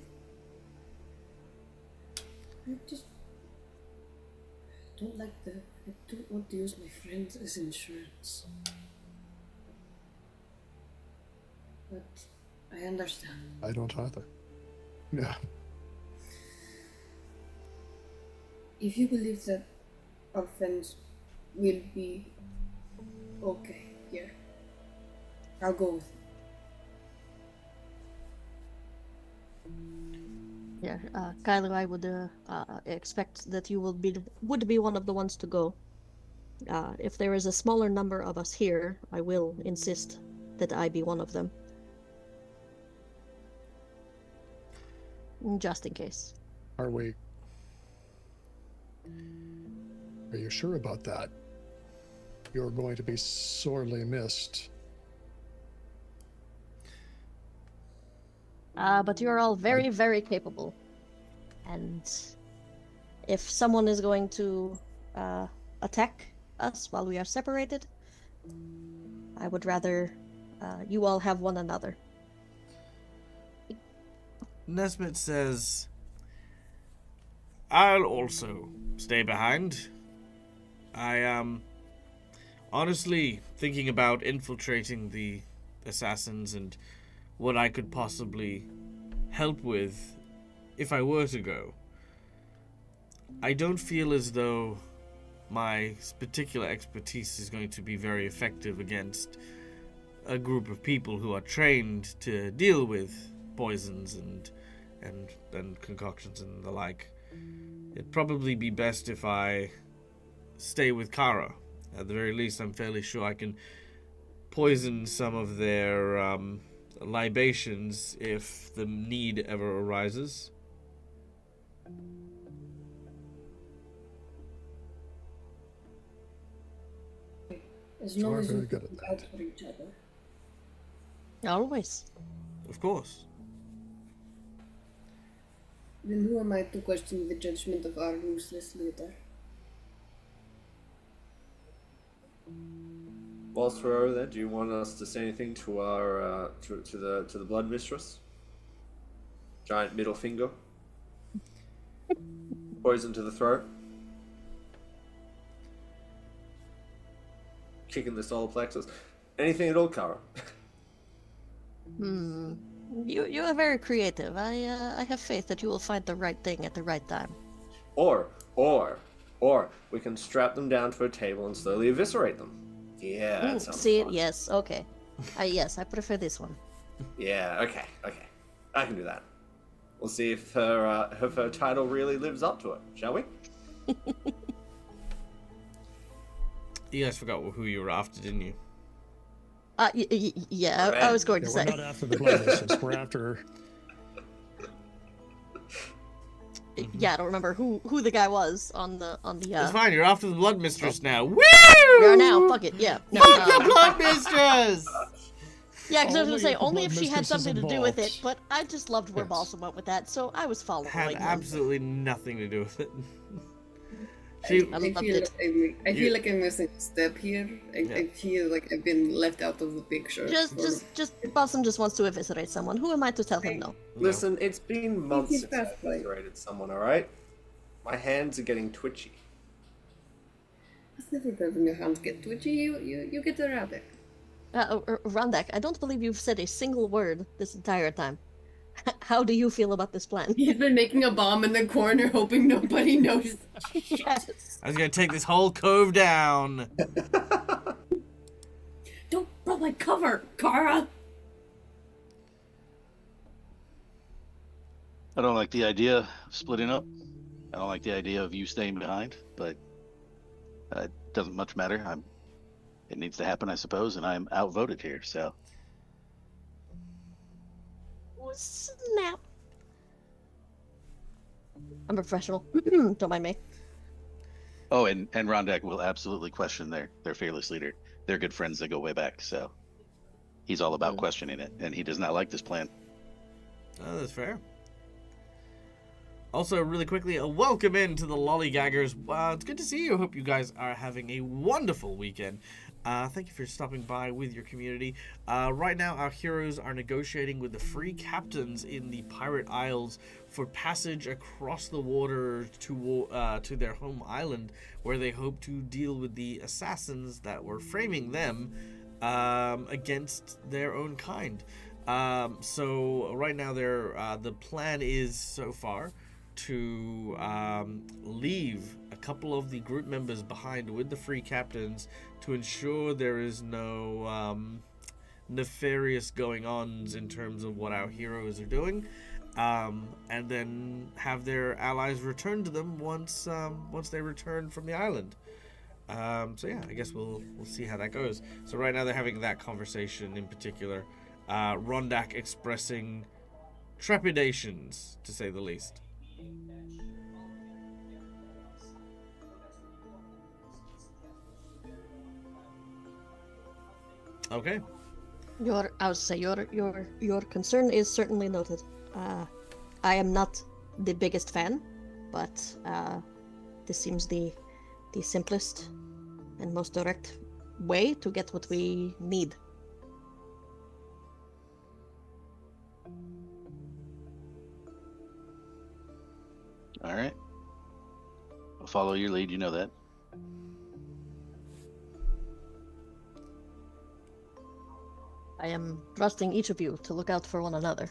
I just don't like I don't want to use my friends as insurance. But I understand. I don't either. Yeah. If you believe that our friends will be okay here, I'll go with it. Yeah, Kylo, I would expect that you would be one of the ones to go. If there is a smaller number of us here, I will insist that I be one of them. Just in case. Are you sure about that? You're going to be sorely missed. But you're all very, very capable. And if someone is going to attack us while we are separated, I would rather you all have one another. Nesmith says, I'll also stay behind. I am honestly thinking about infiltrating the assassins and what I could possibly help with if I were to go. I don't feel as though my particular expertise is going to be very effective against a group of people who are trained to deal with poisons and concoctions and the like. It'd probably be best if I stay with Kara. At the very least, I'm fairly sure I can poison some of their libations if the need ever arises. As You long are as very we good look at that. out for each other. Always. Of course. Then who am I to question the judgment of our useless leader? Whilst we're over there, do you want us to say anything to our to the blood mistress? Giant middle finger. Poison to the throat. Kicking the solar plexus. Anything at all, Kara? You are very creative. I have faith that you will find the right thing at the right time. Or we can strap them down to a table and slowly eviscerate them. Yeah, that sounds See, fun. yes, okay. Yes, I prefer this one. Yeah, okay. I can do that. We'll see if her title really lives up to it, shall we? You guys forgot who you were after, didn't you? Yeah, I was going to Yeah, we're say. not after the blood mistress. We're after. Yeah, I don't remember who the guy was on the. It's fine. You're after the blood mistress now. Woo! We are now. Fuck it. Yeah. No, Fuck the blood mistress! yeah, because I was gonna Only say if the only blood if she had mistress is something to do with it, involved. but I just loved where Yes. Balsam went with that, so I was following. Had him. absolutely nothing to do with it. I She, loved it. I feel like I'm missing a step here. I feel like I've been left out of the picture. Just Balsam just wants to eviscerate someone. Who am I to tell him no? Listen, it's been months He's since I fast, right? eviscerated someone, alright? My hands are getting twitchy. That's never been when your hands get twitchy. You get erratic. Randak, I don't believe you've said a single word this entire time. How do you feel about this plan? He's been making a bomb in the corner, hoping nobody noticed. Yes. I was gonna take this whole cove down. Don't run like cover, Kara. I don't like the idea of splitting up. I don't like the idea of you staying behind, but it doesn't much matter. It needs to happen, I suppose, and I'm outvoted here, so. Snap. I'm a professional. Don't mind me. Oh, and Rondak will absolutely question their fearless leader. They're good friends that go way back, so he's all about questioning it, and he does not like this plan. Oh, that's fair. Also, really quickly, a welcome in to the Lollygaggers. It's good to see you. Hope you guys are having a wonderful weekend. Thank you for stopping by with your community. Right now, our heroes are negotiating with the free captains in the Pirate Isles for passage across the water to their home island, where they hope to deal with the assassins that were framing them against their own kind. So right now, the plan is so far to leave a couple of the group members behind with the free captains to ensure there is no nefarious going-ons in terms of what our heroes are doing, and then have their allies return to them once they return from the island. So yeah, I guess we'll see how that goes. So right now they're having that conversation in particular. Rondak expressing trepidations, to say the least. Okay. I would say your concern is certainly noted. I am not the biggest fan, but this seems the simplest and most direct way to get what we need. All right. I'll follow your lead, you know that. I am trusting each of you to look out for one another.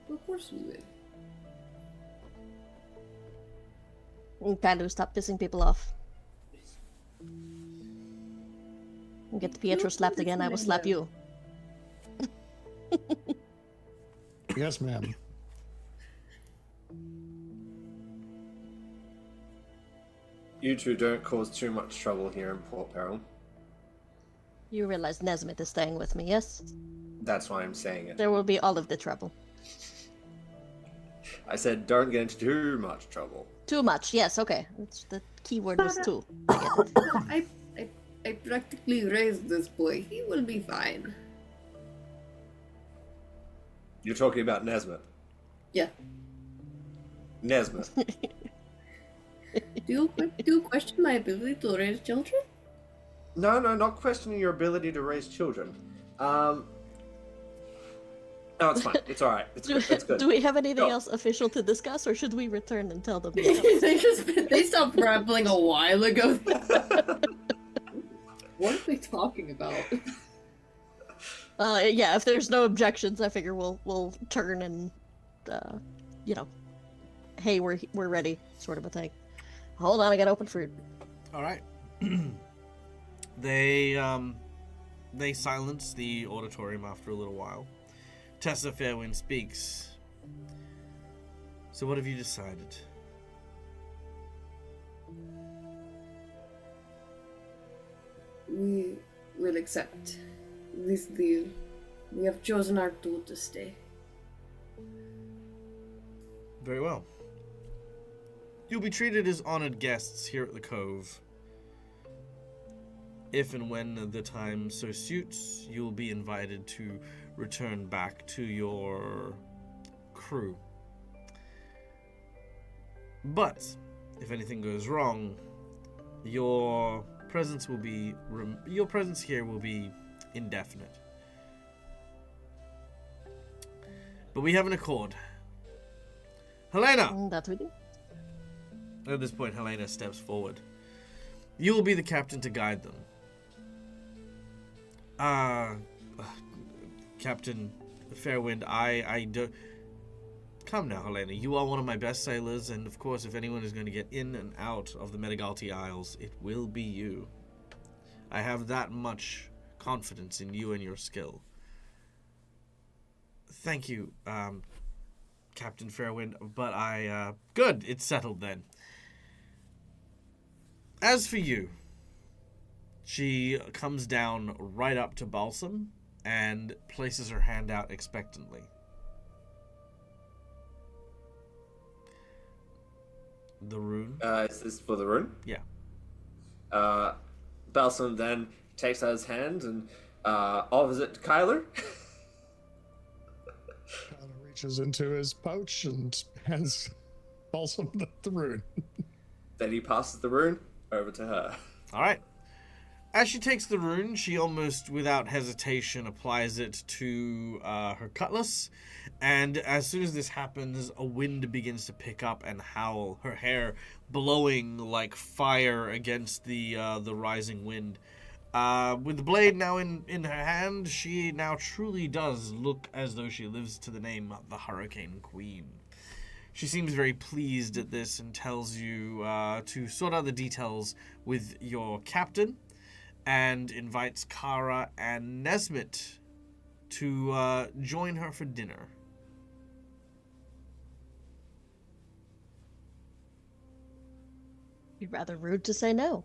Of course we will. Kalu, stop pissing people off. Get Pietro slapped again, I will slap you. Yes, ma'am. You two don't cause too much trouble here in Port Peril. You realize Nesmith is staying with me, yes? That's why I'm saying it. There will be all of the trouble. I said don't get into too much trouble. Too much, yes, okay. It's, the key word was too. I get it. I practically raised this boy. He will be fine. You're talking about Nesmith. Yeah. Nesmith. Do you question my ability to raise children? No, not questioning your ability to raise children. No, it's fine. It's all right. It's good. Do we have anything Go. else official to discuss, or should we return and tell them? they stopped rambling a while ago. What are they talking about? Yeah, if there's no objections, I figure we'll turn and, hey, we're ready, sort of a thing. Hold on, I gotta open food. All right. They silence the auditorium after a little while. Tessa Fairwind speaks. So what have you decided? We will accept this deal. We have chosen our tool to stay. Very well. You'll be treated as honored guests here at the Cove. If and when the time so suits, you'll be invited to return back to your crew. But if anything goes wrong, your presence here will be indefinite. But we have an accord. Helena! That we do. At this point, Helena steps forward. You will be the captain to guide them. Captain Fairwind, I don't... Come now, Helena. You are one of my best sailors, and of course, if anyone is going to get in and out of the Metagalti Isles, it will be you. I have that much confidence in you and your skill. Thank you, Captain Fairwind, but good, it's settled then. As for you, she comes down right up to Balsam and places her hand out expectantly. The rune? Is this for the rune? Yeah. Balsam then takes out his hand and offers it to Kyler. Kyler reaches into his pouch and hands Balsam the rune. Then he passes the rune over to her. All right. As she takes the rune, she almost without hesitation applies it to her cutlass. And as soon as this happens, a wind begins to pick up and howl, her hair blowing like fire against the rising wind. With the blade now in her hand, she now truly does look as though she lives to the name of the Hurricane Queen. She seems very pleased at this and tells you to sort out the details with your captain, and invites Kara and Nesmith to join her for dinner. Be rather rude to say no.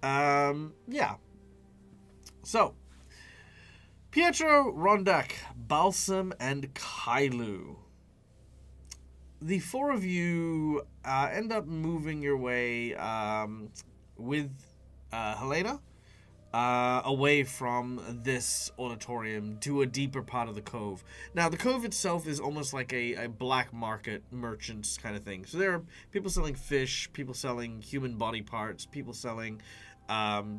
Yeah. So, Pietro, Rondak, Balsam, and Kailu. The four of you end up moving your way with Helena away from this auditorium to a deeper part of the cove. Now, the cove itself is almost like a black market merchants kind of thing. So there are people selling fish, people selling human body parts, people selling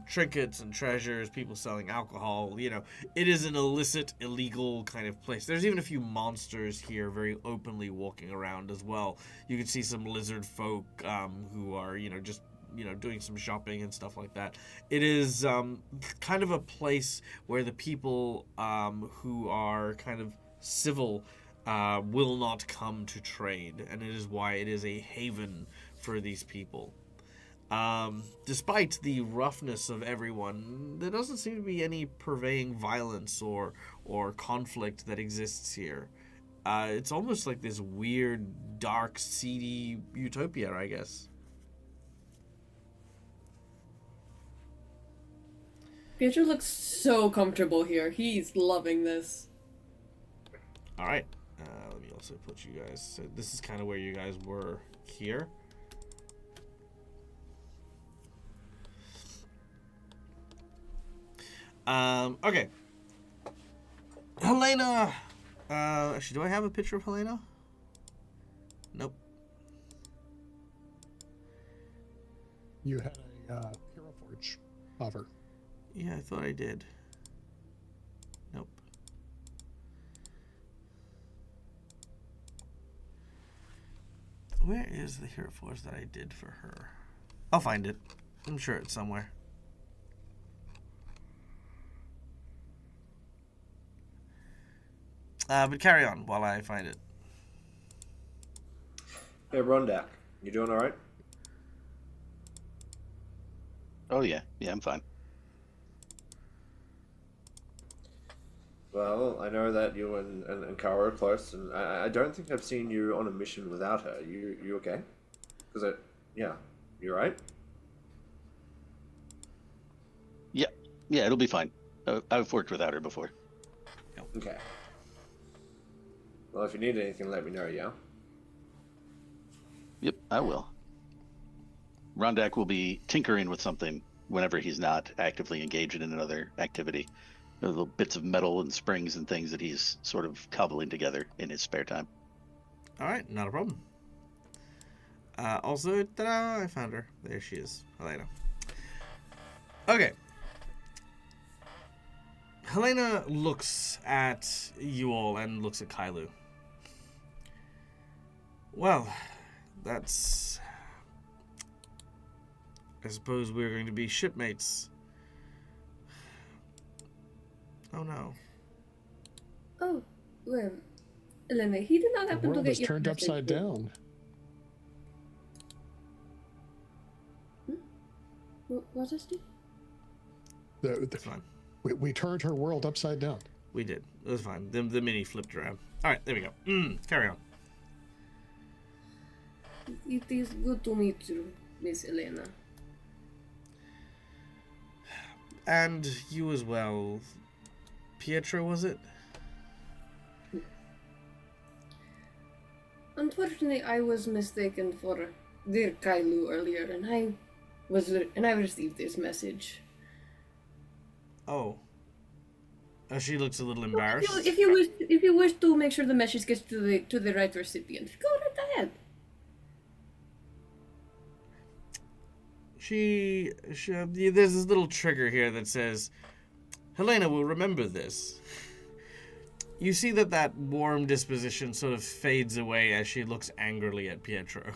trinkets and treasures, people selling alcohol. You know, it is an illicit, illegal kind of place. There's even a few monsters here very openly walking around as well. You can see some lizard folk who are, just doing some shopping and stuff like that. It is kind of a place where the people who are kind of civil will not come to trade, and it is why it is a haven for these people. Despite the roughness of everyone, there doesn't seem to be any purveying violence or conflict that exists here. It's almost like this weird, dark, seedy utopia, I guess. Pietro looks so comfortable here. He's loving this. All right. Let me also put you guys. So this is kind of where you guys were here. Okay. Helena Actually, do I have a picture of Helena? Nope. You had a Hero Forge of her. Yeah, I thought I did. Nope. Where is the Hero Force that I did for her? I'll find it. I'm sure it's somewhere. But carry on while I find it. Hey, Rondak, you doing all right? Oh yeah, I'm fine. Well, I know that you and Kara are close, and I don't think I've seen you on a mission without her. You okay? Because yeah, you right? Yeah, it'll be fine. I've worked without her before. Okay. Well, if you need anything, let me know. Yeah. Yep, I will. Rondak will be tinkering with something whenever he's not actively engaged in another activity. Little bits of metal and springs and things that he's sort of cobbling together in his spare time. All right, not a problem. Also, ta-da, I found her. There she is, Helena. Okay. Helena looks at you all and looks at Kailu. Well, that's... I suppose we're going to be shipmates. Oh no. Oh, well, Elena, he did not The happen to world get is your turned message. upside down. What is it? It's fine. We turned her world upside down. We did. It was fine. The mini flipped around. All right, there we go. Carry on. It is good to meet you, Miss Elena. And you as well. Pietro, was it? Unfortunately, I was mistaken for dear Kailu earlier, and I received this message. Oh. She looks a little embarrassed. If you wish to make sure the message gets to the right recipient, go right ahead. There's this little trigger here that says, Helena will remember this. You see that warm disposition sort of fades away as she looks angrily at Pietro.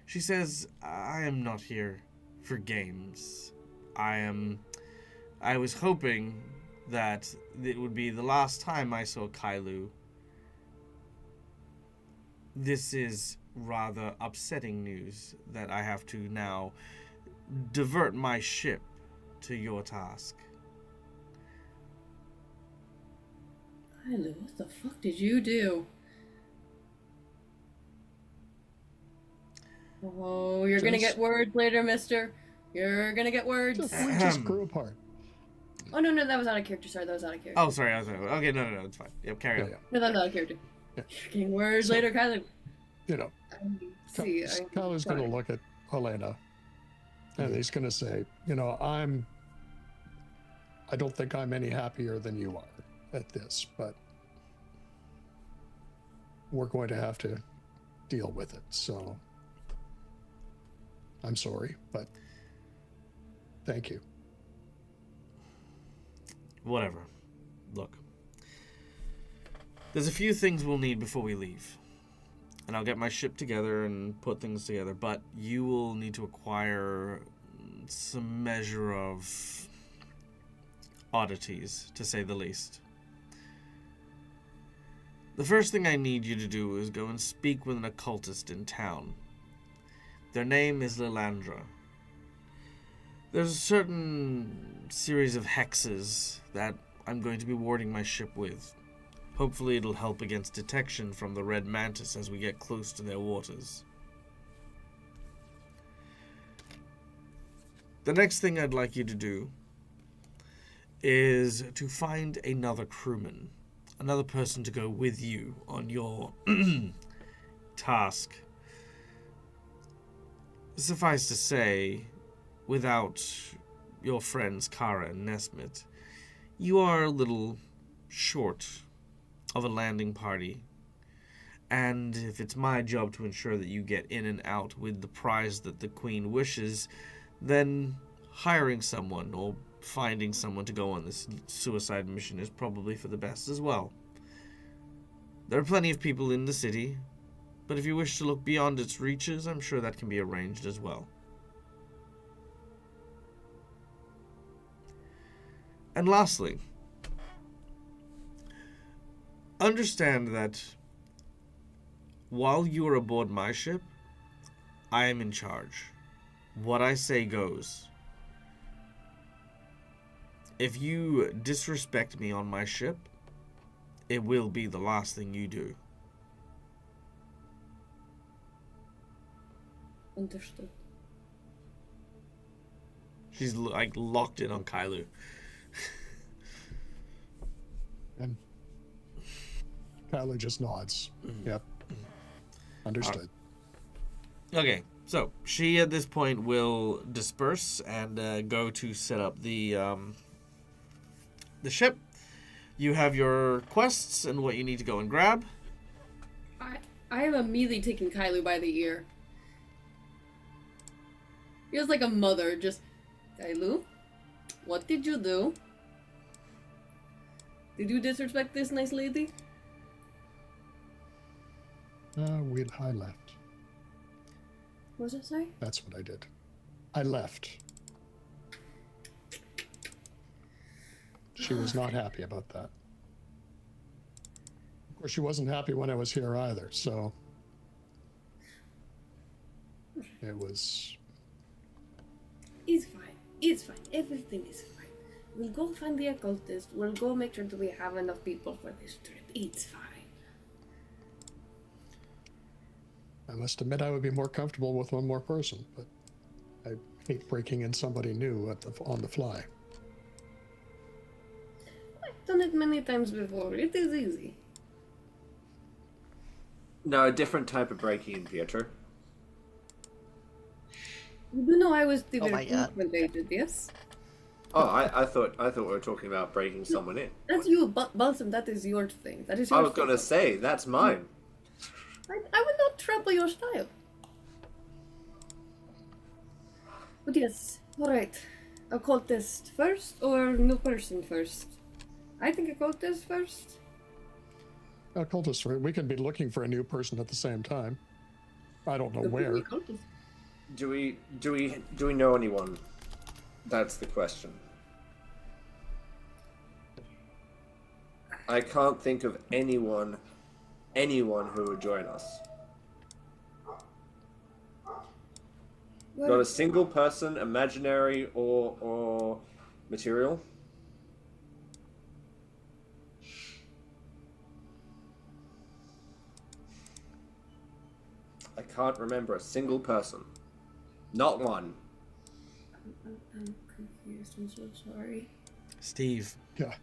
She says, I am not here for games. I was hoping that it would be the last time I saw Kailu. This is rather upsetting news that I have to now divert my ship to your task. Kailu, what the fuck did you do? Oh, you're gonna get words later, mister. You're gonna get words. We just grew apart. Oh, no, that was out of character. Sorry, that was out of character. Oh, sorry. Okay, no, it's fine. Yep, carry on. Yeah. No, that was out of character. Yeah. You're getting words later, Kailu. You know, See, Kyle's going to look at Helena, and he's going to say, you know, I don't think I'm any happier than you are at this, but we're going to have to deal with it. So I'm sorry, but thank you. Whatever. Look. There's a few things we'll need before we leave. And I'll get my ship together and put things together, but you will need to acquire some measure of oddities, to say the least. The first thing I need you to do is go and speak with an occultist in town. Their name is Lilandra. There's a certain series of hexes that I'm going to be warding my ship with. Hopefully it'll help against detection from the Red Mantis as we get close to their waters. The next thing I'd like you to do is to find another crewman. Another person to go with you on your task. Suffice to say, without your friends Kara and Nesmith, you are a little short of a landing party. And if it's my job to ensure that you get in and out with the prize that the Queen wishes, then hiring someone or finding someone to go on this suicide mission is probably for the best as well. There are plenty of people in the city, but if you wish to look beyond its reaches, I'm sure that can be arranged as well. And lastly, understand that while you are aboard my ship, I am in charge. What I say goes. If you disrespect me on my ship, it will be the last thing you do. Understood. She's like locked in on Kailu. And Kyler just nods. Yep. Understood. Okay, so she at this point will disperse and go to set up the ship. You have your quests and what you need to go and grab. I am immediately taking Kylu by the ear. Feels like a mother, just, Kylu, what did you do? Did you disrespect this nice lady? I left. What was it, sorry? That's what I did. I left. She was not happy about that. Of course, she wasn't happy when I was here either, so it was... It's fine. It's fine. Everything is fine. We'll go find the occultist. We'll go make sure that we have enough people for this trip. It's fine. I must admit I would be more comfortable with one more person, but I hate breaking in somebody new on the fly. I've done it many times before. It is easy. No, a different type of breaking in, Pietro. You do know I was the Oh my God. when they did this. Oh, I thought we were talking about breaking someone in. That's you, Balsam. That is your thing. That is your I was gonna say that's mine. I would not trample your style. But yes, alright. Occultist first or new person first? I think occultist first. Occultist, we can be looking for a new person at the same time. I don't know Could be where. occultist. Do we know anyone? That's the question. I can't think of anyone who would join us. What? Not a single person, imaginary or material. I can't remember a single person. Not one. I'm confused. I'm so sorry. Steve. Yeah.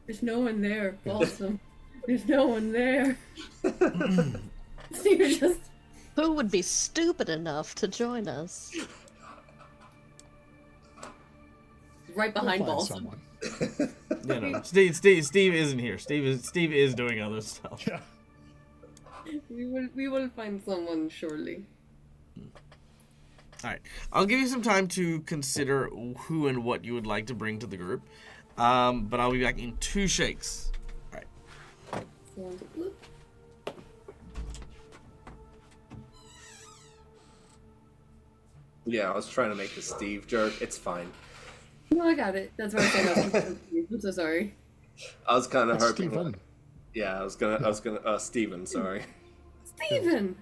There's no one there, Balsam. There's no one there. You're just... Who would be stupid enough to join us? right We'll behind find Balsam. someone. No, Steve isn't here. Steve is doing other stuff. Yeah. We will find someone surely. All right, I'll give you some time to consider who and what you would like to bring to the group, but I'll be back in 2 shakes. All right. Sounds good. Yeah, I was trying to make the Steve joke. It's fine. No, I got it. That's why I said I was confused. I'm so sorry. I was kind of That's hoping. Stephen. Yeah, I was gonna. Steven, sorry. Steven!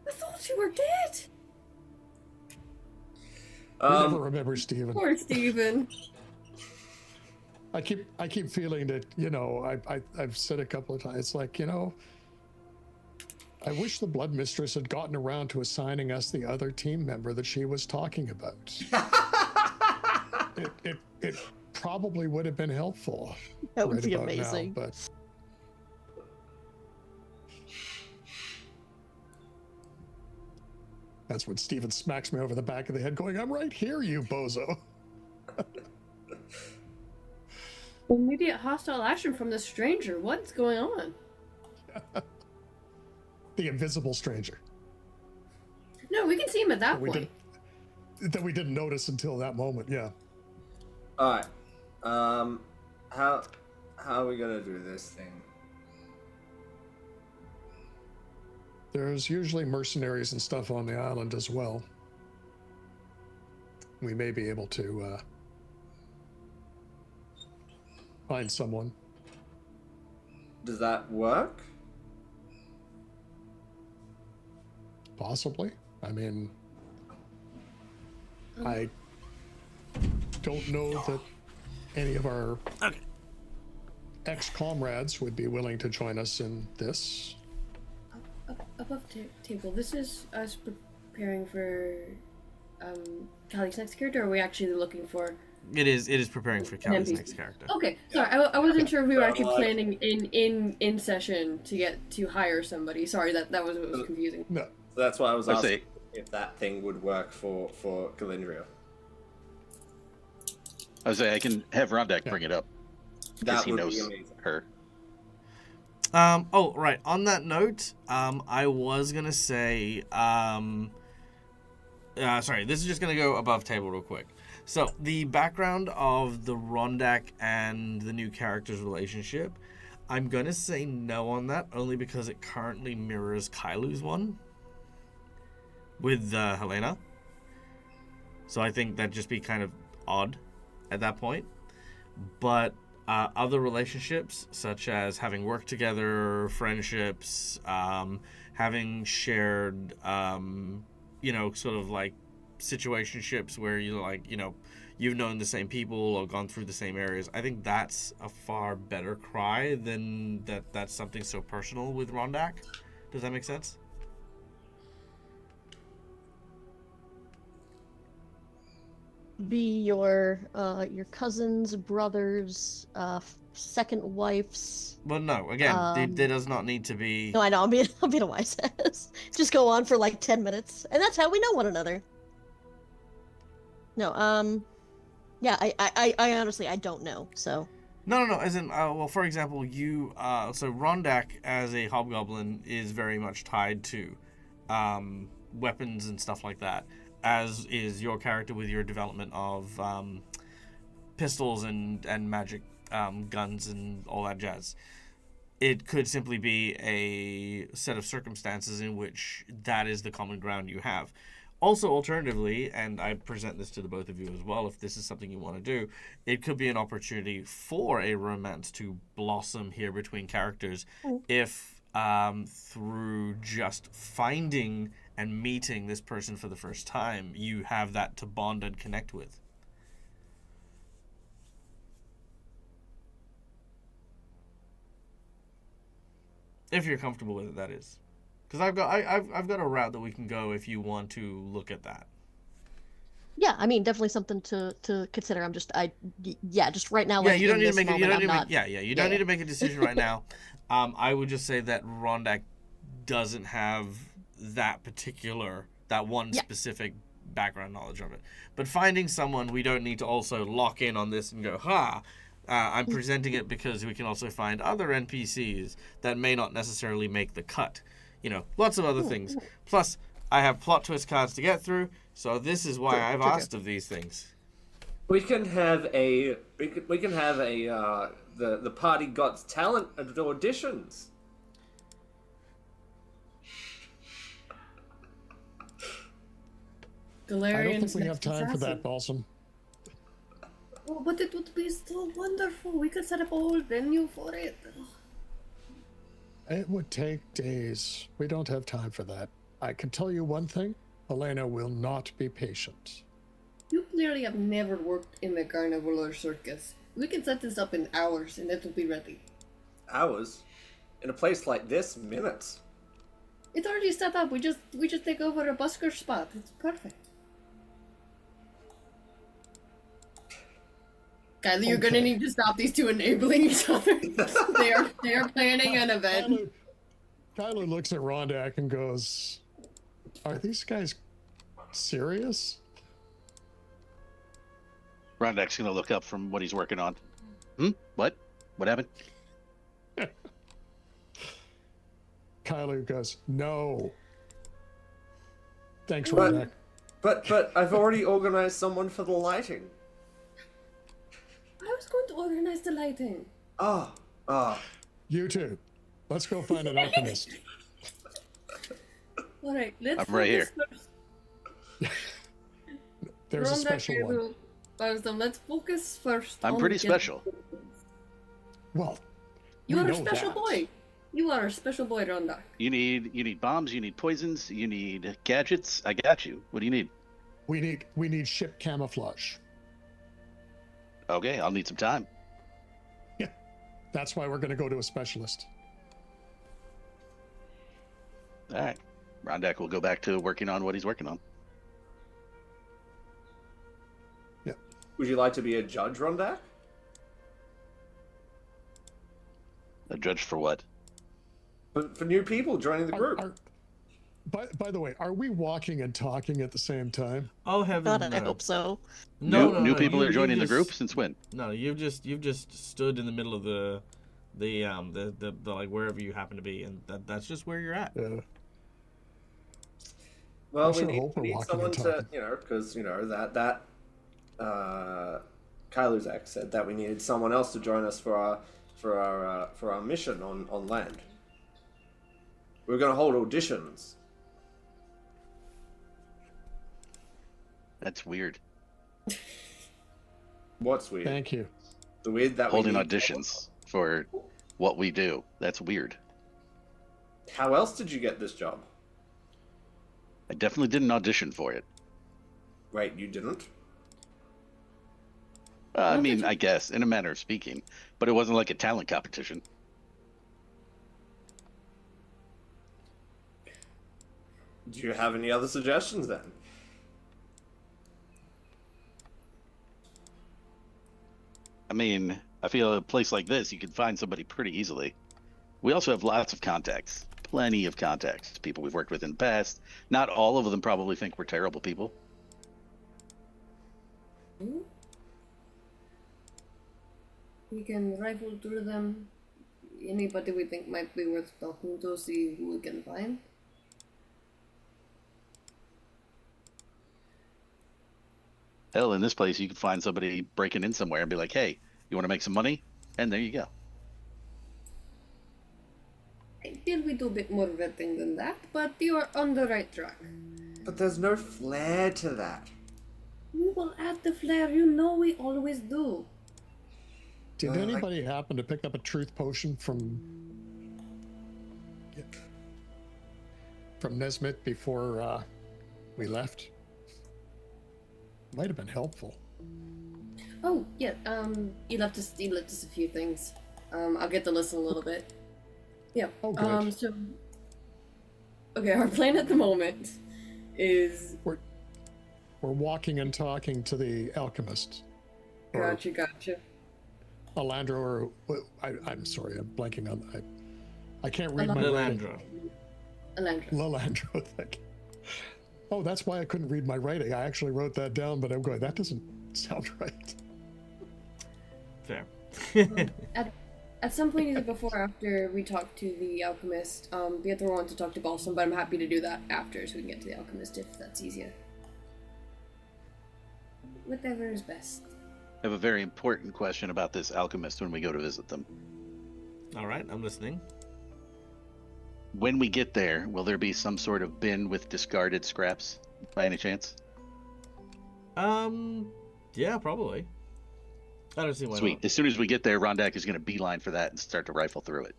I thought you were dead! We never remember Stephen. Poor Steven. I keep feeling that, you know, I've said a couple of times, it's like, you know, I wish the Blood Mistress had gotten around to assigning us the other team member that she was talking about. It probably would have been helpful. That would right be about now, amazing. but That's when Steven smacks me over the back of the head, going, "I'm right here, you bozo." Immediate hostile action from the stranger. What's going on? The invisible stranger. No, we can see him at that point. That we didn't notice until that moment, yeah. Alright. How are we gonna do this thing? There's usually mercenaries and stuff on the island as well. We may be able to find someone. Does that work? Possibly. I mean, I don't know that any of our ex-comrades would be willing to join us in this. Above table. This is us preparing for Callie's next character. Or are we actually looking for? It is preparing for Callie's next character. Okay, sorry, I wasn't sure if we were actually planning in session to hire somebody. Sorry, that was what was confusing. No. So that's why I was asking if that thing would work for Galindria. I was saying I can have Rondak bring it up because That he would knows be amazing. her. Oh, right. On that note, I was gonna say, sorry, this is just gonna go above table real quick. So the background of the Rondak and the new character's relationship, I'm gonna say no on that only because it currently mirrors Kailu's one with Helena. So I think that'd just be kind of odd at that point. But other relationships, such as having worked together, friendships, having shared, sort of like situationships where you've known the same people or gone through the same areas. I think that's a far better cry than that's something so personal with Rondak. Does that make sense? Be your cousin's brother's second wife's. Well, no. Again, there does not need to be. No, I know. I'm being a wise ass. Just go on for like 10 minutes, and that's how we know one another. No, yeah. I honestly I don't know. So. No. As in, well, for example, so Rondak as a hobgoblin is very much tied to weapons and stuff like that, as is your character with your development of pistols and magic guns and all that jazz. It could simply be a set of circumstances in which that is the common ground you have. Also, alternatively, and I present this to the both of you as well, if this is something you want to do, it could be an opportunity for a romance to blossom here between characters if through just finding and meeting this person for the first time, you have that to bond and connect with. If you're comfortable with it, that is. Because I've got a route that we can go if you want to look at that. Yeah, I mean, definitely something to consider. Just right now. Yeah, you don't need to make you don't need to make a decision right now. I would just say that Rondak doesn't have that one specific background knowledge of it. But finding someone, we don't need to also lock in on this and go, I'm presenting it because we can also find other NPCs that may not necessarily make the cut. Lots of other things. Plus, I have plot twist cards to get through, so this is why I've asked of these things. We can have the party got talent auditions. I don't think we have time for that, Balsam. Oh, but it would be so wonderful. We could set up a whole venue for it. It would take days. We don't have time for that. I can tell you one thing. Elena will not be patient. You clearly have never worked in the carnival or circus. We can set this up in hours and it will be ready. Hours? In a place like this, minutes. It's already set up. We just take over a busker spot. It's perfect. Kylie, you're gonna need to stop these two enabling each other. they are planning an event. Kyler looks at Rondak and goes, "Are these guys serious? Rondak's gonna look up from what he's working on. What? What happened? Kyler goes, no. Thanks, But- Rondak. But I've already organized someone for the lighting. I was going to organize the lighting. Ah. You too. Let's go find an alchemist. All right, let's. I'm right here. focus first. There's a Rhonda, special one. Gabriel, Balsam, let's focus first. I'm on pretty getting- special. Well, You we are a know special that. boy. You are a special boy, Rhonda. You need bombs. You need poisons. You need gadgets. I got you. What do you need? We need ship camouflage. Okay, I'll need some time. Yeah, that's why we're going to go to a specialist. All right. Rondak will go back to working on what he's working on. Would you like to be a judge, Rondak? A judge for what? For new people joining the group. By the way, are we walking and talking at the same time? Oh heaven, God, I no. hope so. New people you- are you joining the just- group since when? No, you've just stood in the middle of the like wherever you happen to be, and that's just where you're at. Yeah. Well, I we sure need, hope we we're need walking someone and to, talking. because that Kyler's ex said that we needed someone else to join us for our mission on land. We're gonna hold auditions. That's weird. What's weird? Thank you. The weird that Holding we need... auditions for what we do. That's weird. How else did you get this job? I definitely didn't audition for it. Wait, you didn't? I mean, I guess, in a manner of speaking. But it wasn't like a talent competition. Do you have any other suggestions then? I mean, I feel a place like this, you can find somebody pretty easily. We also have lots of contacts. Plenty of contacts. People we've worked with in the past. Not all of them probably think we're terrible people. We can rifle through them. Anybody we think might be worth talking to, see who we can find. Hell, in this place, you could find somebody breaking in somewhere and be like, hey, you want to make some money? And there you go. I feel we do a bit more vetting than that, but you are on the right track. But there's no flair to that. We will add the flair, you know we always do. Did anybody happen to pick up a truth potion from Nesmith before we left? Might have been helpful. Oh, yeah, he left us a few things. I'll get the list in a little bit. Yeah. Oh, good. So okay, our plan at the moment is We're walking and talking to the alchemist. Or gotcha. Alandro, or I'm sorry, I'm blanking on. I can't read my Lilandra. Alandra. Lalandro, thank you. Oh, that's why I couldn't read my writing. I actually wrote that down, but I'm going, that doesn't sound right. Fair. At some point, either before or after we talk to the alchemist, Pietro wanted to talk to Balsam, but I'm happy to do that after so we can get to the alchemist if that's easier. Whatever is best. I have a very important question about this alchemist when we go to visit them. All right, I'm listening. When we get there, will there be some sort of bin with discarded scraps by any chance? Yeah, probably. I don't see why Sweet. not. As soon as we get there, Rondak is going to beeline for that and start to rifle through it.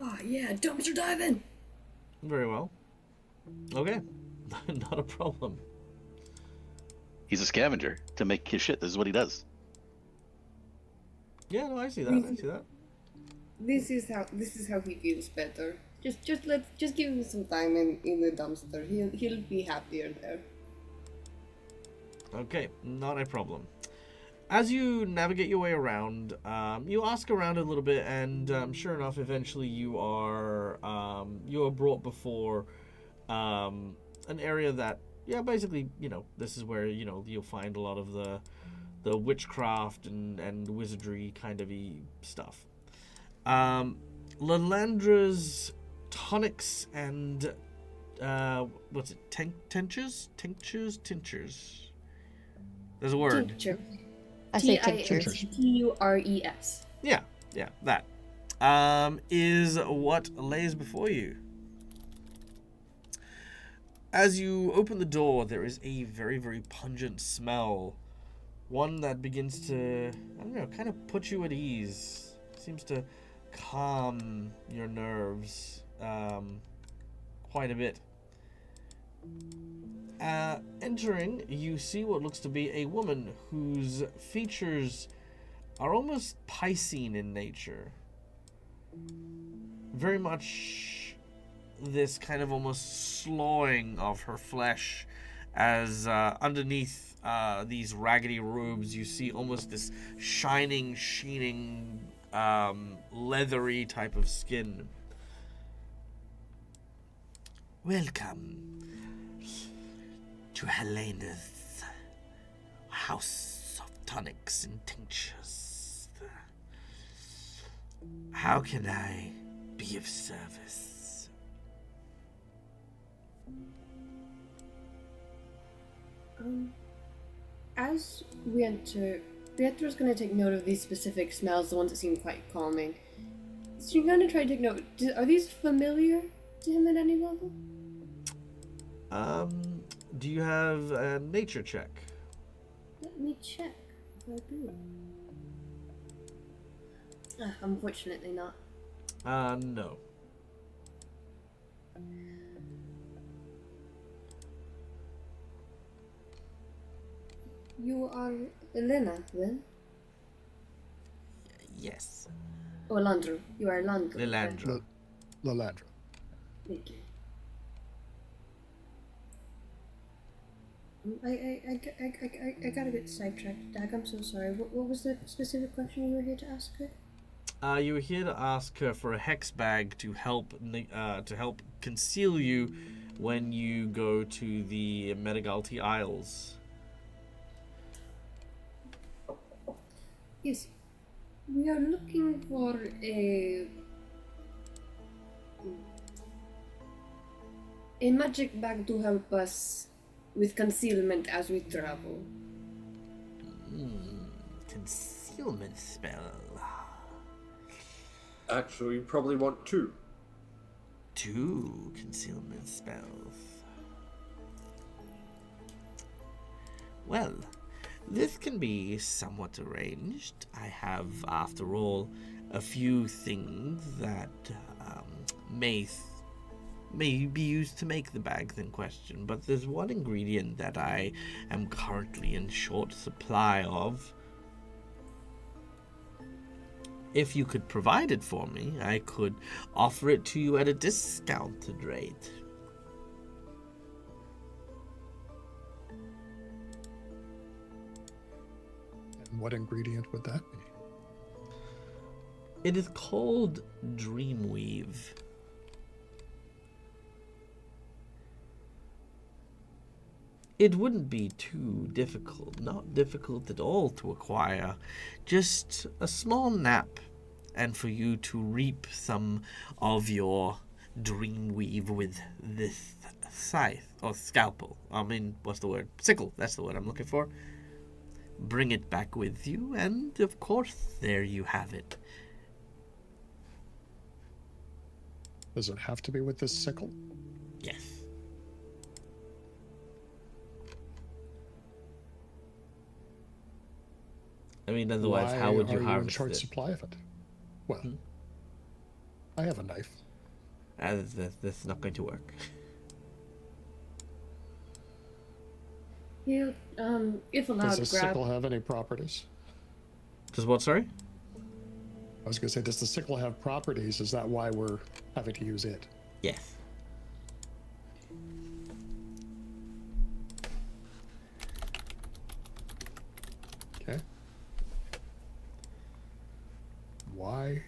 Oh yeah, dumpster diving! Very well. Okay, not a problem. He's a scavenger to make his shit. This is what he does. Yeah, no, I see that. I see that. This is how he feels better. Just give him some time in the dumpster. He'll be happier there. Okay, not a problem. As you navigate your way around, you ask around a little bit, and sure enough, eventually you are brought before an area that yeah, basically, this is where you'll find a lot of the witchcraft and wizardry kind of stuff. Lalandra's tonics and what's it? Tinctures. There's a word. Tincture. I say tinctures. Tures. Yeah, that is what lays before you. As you open the door, there is a very, very pungent smell. One that begins to, I don't know, kind of put you at ease. Seems to calm your nerves quite a bit. Entering, you see what looks to be a woman whose features are almost Piscean in nature. Very much this kind of almost slowing of her flesh as underneath these raggedy robes you see almost this shining, sheening, leathery type of skin. Welcome to Helena's house of tonics and tinctures. How can I be of service? As we enter, Pietro's going to take note of these specific smells, the ones that seem quite calming. So you're going to try to take note. Are these familiar to him at any level? Do you have a nature check? Let me check if I do. Unfortunately not. No. You are Elena, then? Yes. Oh, Landro. You are Landro. Lilandra. Lalandra. Thank you. I got a bit sidetracked, Dag. I'm so sorry. What was the specific question you were here to ask her? You were here to ask her for a hex bag to help conceal you when you go to the Metagalti Isles. Yes. We are looking for a magic bag to help us with concealment as we travel. Concealment spell. Actually, you probably want two. 2 concealment spells. Well, this can be somewhat arranged. I have, after all, a few things that may be used to make the bags in question, but there's one ingredient that I am currently in short supply of. If you could provide it for me, I could offer it to you at a discounted rate. And what ingredient would that be? It is called Dreamweave. It wouldn't be too difficult, not difficult at all to acquire. Just a small nap, and for you to reap some of your Dreamweave with this scythe, or scalpel. I mean, what's the word? Sickle, that's the word I'm looking for. Bring it back with you, and of course, there you have it. Does it have to be with this sickle? Yes. I mean, otherwise, how would you Why are harvest in short it? supply of it? Well, I have a knife. That's not going to work. You, if allowed, Does the grab. sickle have any properties? Does what, sorry? I was going to say, does the sickle have properties? Is that why we're having to use it? Yes. Okay. Why?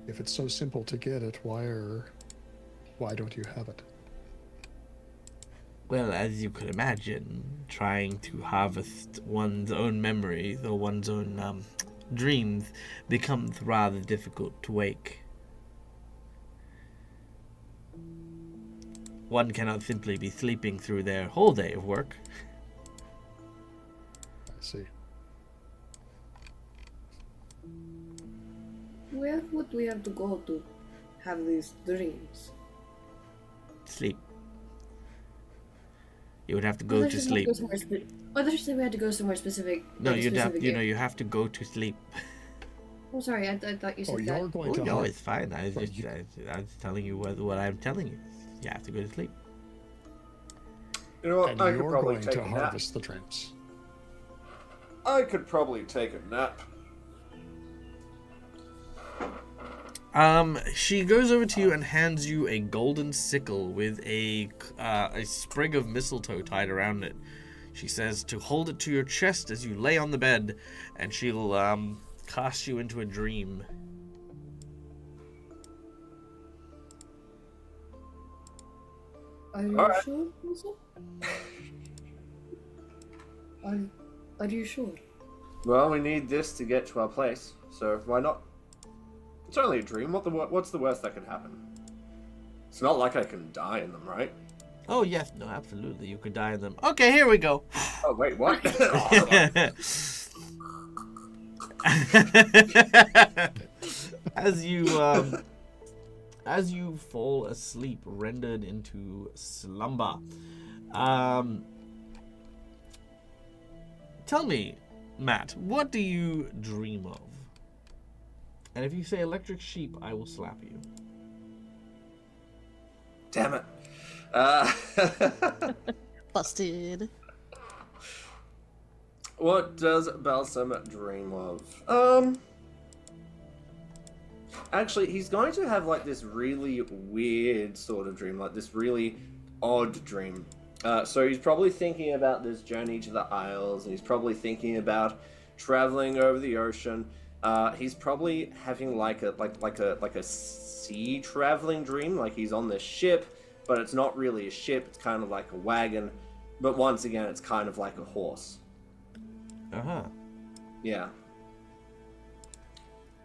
If it's so simple to get it, why don't you have it? Well, as you could imagine, trying to harvest one's own memories or one's own dreams becomes rather difficult to wake. One cannot simply be sleeping through their whole day of work. I see. Where would we have to go to have these dreams? Sleep. You would have to go to sleep. I thought you said we had to go somewhere specific. No, like a you'd have, specific you know, area. you have to go to sleep. I'm sorry, I thought you said Oh, that. you're going Oh, to no, har- it's fine. I was telling you what I'm telling you. You have to go to sleep. You know what? and I could you're probably going take to a nap. harvest the dreams. I could probably take a nap. She goes over to you and hands you a golden sickle with a sprig of mistletoe tied around it. She says to hold it to your chest as you lay on the bed, and she'll cast you into a dream. Are you Alright. sure, also? Are you sure? Well, we need this to get to our place, so why not? It's only a dream. What's the worst that can happen? It's not like I can die in them, right? Oh yes, no, absolutely, you could die in them. Okay, here we go. Oh wait, what? As you fall asleep, rendered into slumber. Tell me, Matt, what do you dream of? And if you say electric sheep, I will slap you. Damn it. Busted. What does Balsam dream of? Actually, he's going to have like this really weird sort of dream, like this really odd dream. So he's probably thinking about this journey to the Isles, and he's probably thinking about traveling over the ocean. He's probably having like a sea traveling dream, like he's on this ship, but it's not really a ship. It's kind of like a wagon, but once again, it's kind of like a horse. Yeah.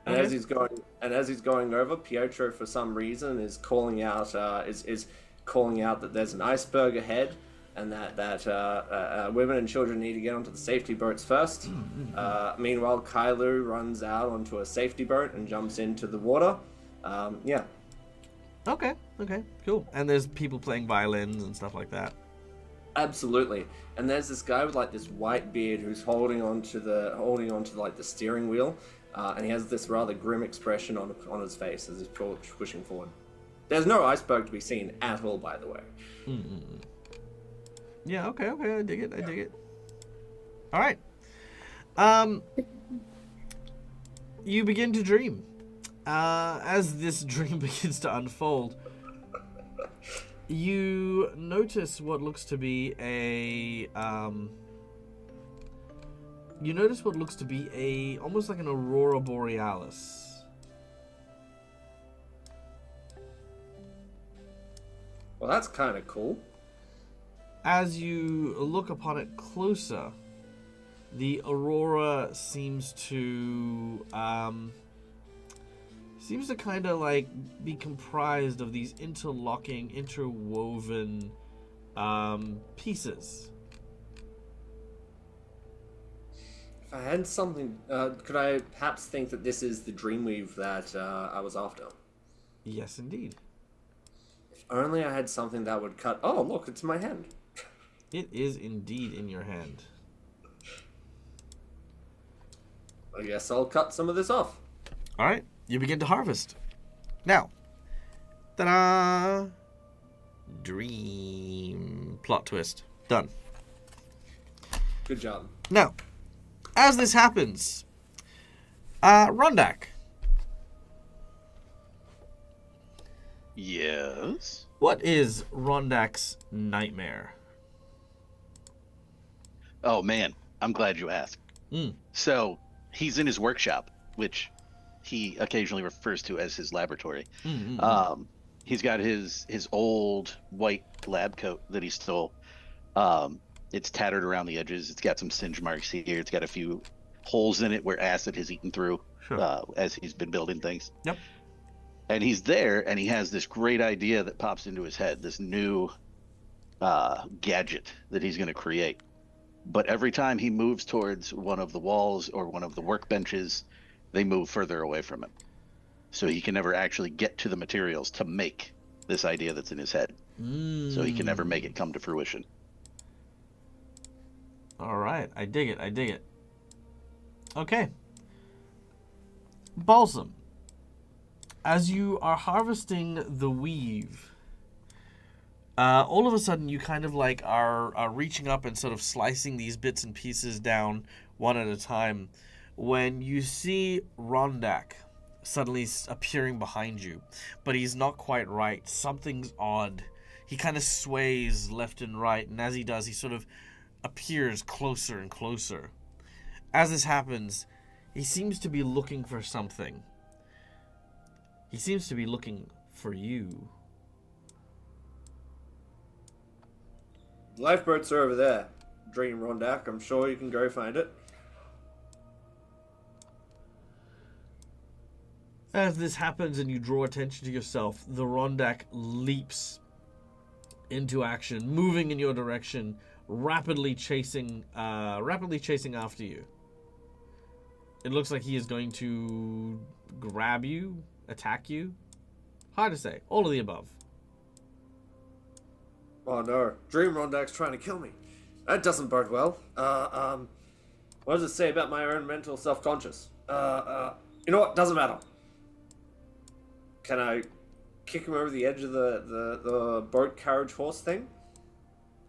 And Okay. as he's going over, Pietro for some reason is calling out is calling out that there's an iceberg ahead, and that women and children need to get onto the safety boats first. Meanwhile, Kailu runs out onto a safety boat and jumps into the water. Yeah. Okay, cool. And there's people playing violins and stuff like that. Absolutely. And there's this guy with like this white beard who's holding onto like the steering wheel, and he has this rather grim expression on his face as he's pushing forward. There's no iceberg to be seen at all, by the way. Yeah, okay, I dig it. All right. You begin to dream. As this dream begins to unfold, you notice what looks to be almost like an aurora borealis. Well, that's kind of cool. As you look upon it closer, the aurora seems to kind of like be comprised of these interlocking, interwoven pieces. If I had something, could I perhaps think that this is the Dreamweave that I was after? Yes, indeed. If only I had something that would cut. Oh, look, it's in my hand. It is indeed in your hand. I guess I'll cut some of this off. All right, you begin to harvest. Now, ta-da! Dream plot twist. Done. Good job. Now, as this happens, Rondak, Yes. what is Rondak's nightmare? Oh man, I'm glad you asked. Mm. So he's in his workshop, which he occasionally refers to as his laboratory. He's got his old white lab coat that he stole, It's tattered around the edges. It's got some singe marks here. It's got a few holes in it where acid has eaten through as he's been building things. Yep. And he's there, and he has this great idea that pops into his head, this new gadget that he's going to create. But every time he moves towards one of the walls or one of the workbenches, they move further away from it. So he can never actually get to the materials to make this idea that's in his head. So he can never make it come to fruition. All right, I dig it. I dig it. Okay. Balsam, as you are harvesting the weave, all of a sudden you kind of like are reaching up and sort of slicing these bits and pieces down one at a time when you see Rondak suddenly appearing behind you, but he's not quite right. Something's odd. He kind of sways left and right, and as he does, he sort of appears closer and closer. As this happens, he seems to be looking for something. He seems to be looking for you. Lifeboats are over there. Dream Rondak, I'm sure you can go find it. As this happens and you draw attention to yourself, the Rondak leaps into action, moving in your direction, rapidly chasing after you. It looks like he is going to grab you, attack you. Hard to say. All of the above. Oh no, Dream Rondak's trying to kill me. That doesn't bode well. What does it say about my own mental self-conscious? You know what? Doesn't matter. Can I kick him over the edge of the boat carriage horse thing?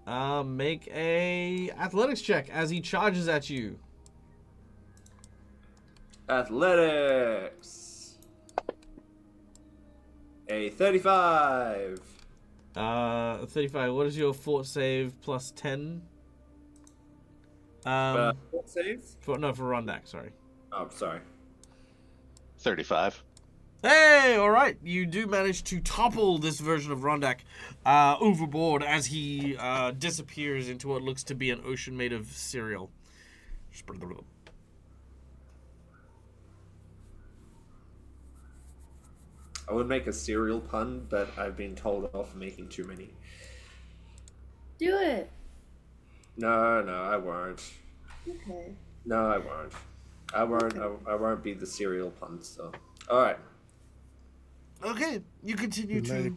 Make a athletics check as he charges at you. Athletics. A 35. 35. What is your fort save plus 10? Fort save? For Rondak, sorry. Oh, sorry. 35. Hey, all right. You do manage to topple this version of Rondak overboard as he disappears into what looks to be an ocean made of cereal. I would make a cereal pun, but I've been told off making too many. Do it. No, I won't. Okay. No, I won't. I won't be the cereal pun, so. Alright. Okay, you continue to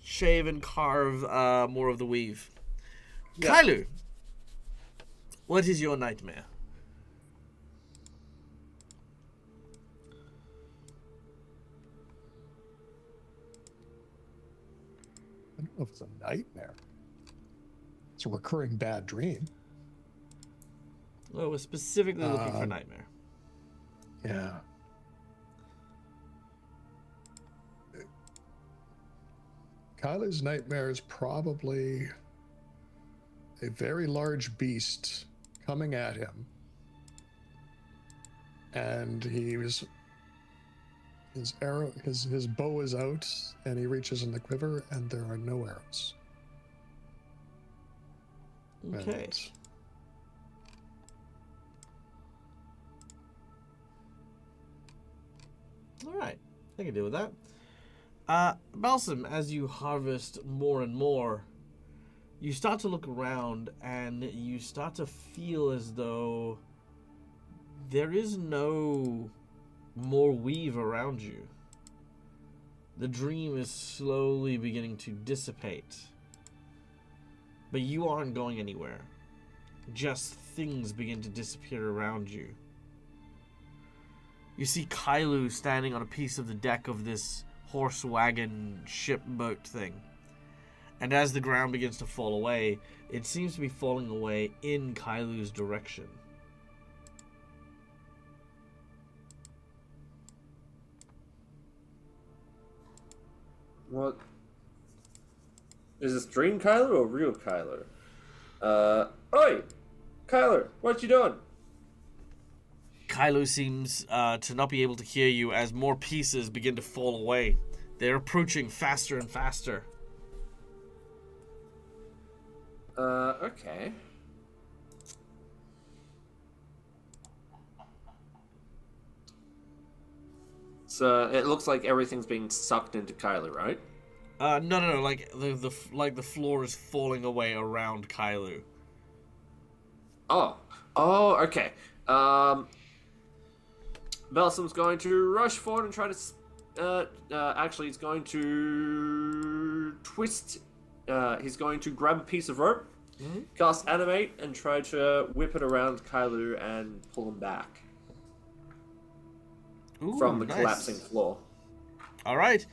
shave and carve more of the weave. Yeah. Kailu, what is your nightmare? I don't know if it's a nightmare. It's a recurring bad dream. Well, we're specifically looking for nightmare. Yeah. Kyla's nightmare is probably a very large beast coming at him. And his bow is out, and he reaches in the quiver, and there are no arrows. Okay. And All right, I can deal with that. Balsam, as you harvest more and more, you start to look around and you start to feel as though there is no more weave around you. The dream is slowly beginning to dissipate. But you aren't going anywhere. Just things begin to disappear around you. You see Kailu standing on a piece of the deck of this horse wagon ship boat thing. And as the ground begins to fall away, it seems to be falling away in Kailu's direction. What? Is this Dream Kyler or real Kyler? Oi! Kyler, what you doing? Kylo seems to not be able to hear you as more pieces begin to fall away. They're approaching faster and faster. Okay. So it looks like everything's being sucked into Kylie, right? No. Like the floor is falling away around Kailu. Oh. Oh, okay. Balsam's going to rush forward and try to. Actually, he's going to twist. He's going to grab a piece of rope, cast animate, and try to whip it around Kailu and pull him back from the nice. collapsing floor. All right.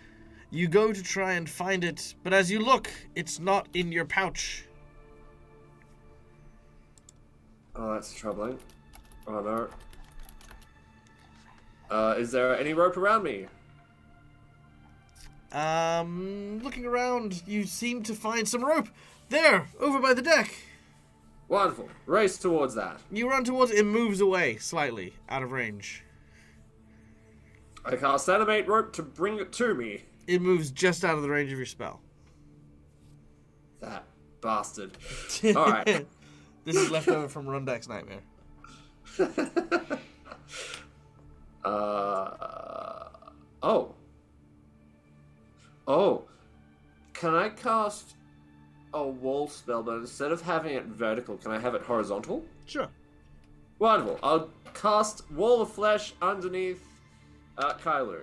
You go to try and find it, but as you look, it's not in your pouch. Oh, that's troubling. Oh no. Is there any rope around me? Looking around, you seem to find some rope. There, over by the deck. Wonderful. Race towards that. You run towards it, moves away slightly, out of range. I cast animate rope to bring it to me. It moves just out of the range of your spell. That bastard. Alright. This is left over from Rundak's nightmare. Oh. Oh. Can I cast a wall spell, but instead of having it vertical, can I have it horizontal? Sure. Wonderful. I'll cast Wall of Flesh underneath Kylo.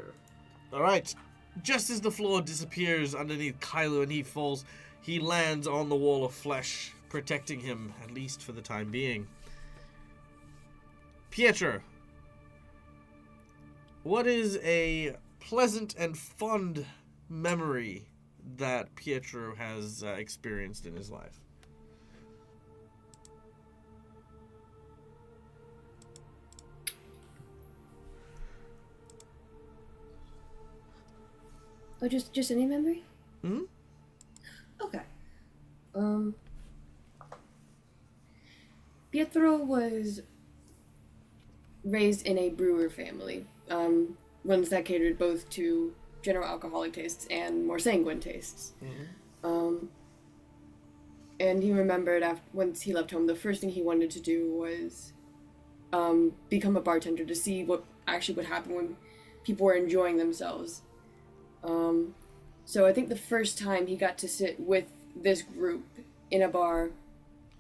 Alright. Just as the floor disappears underneath Kylo and he falls, he lands on the wall of flesh, protecting him, at least for the time being. Pietro, what is a pleasant and fond memory that Pietro has experienced in his life? Oh, just any memory? Hmm? Okay. Pietro was raised in a brewer family, ones that catered both to general alcoholic tastes and more sanguine tastes. Mm-hmm. And he remembered once he left home, the first thing he wanted to do was become a bartender to see what actually would happen when people were enjoying themselves. So I think the first time he got to sit with this group in a bar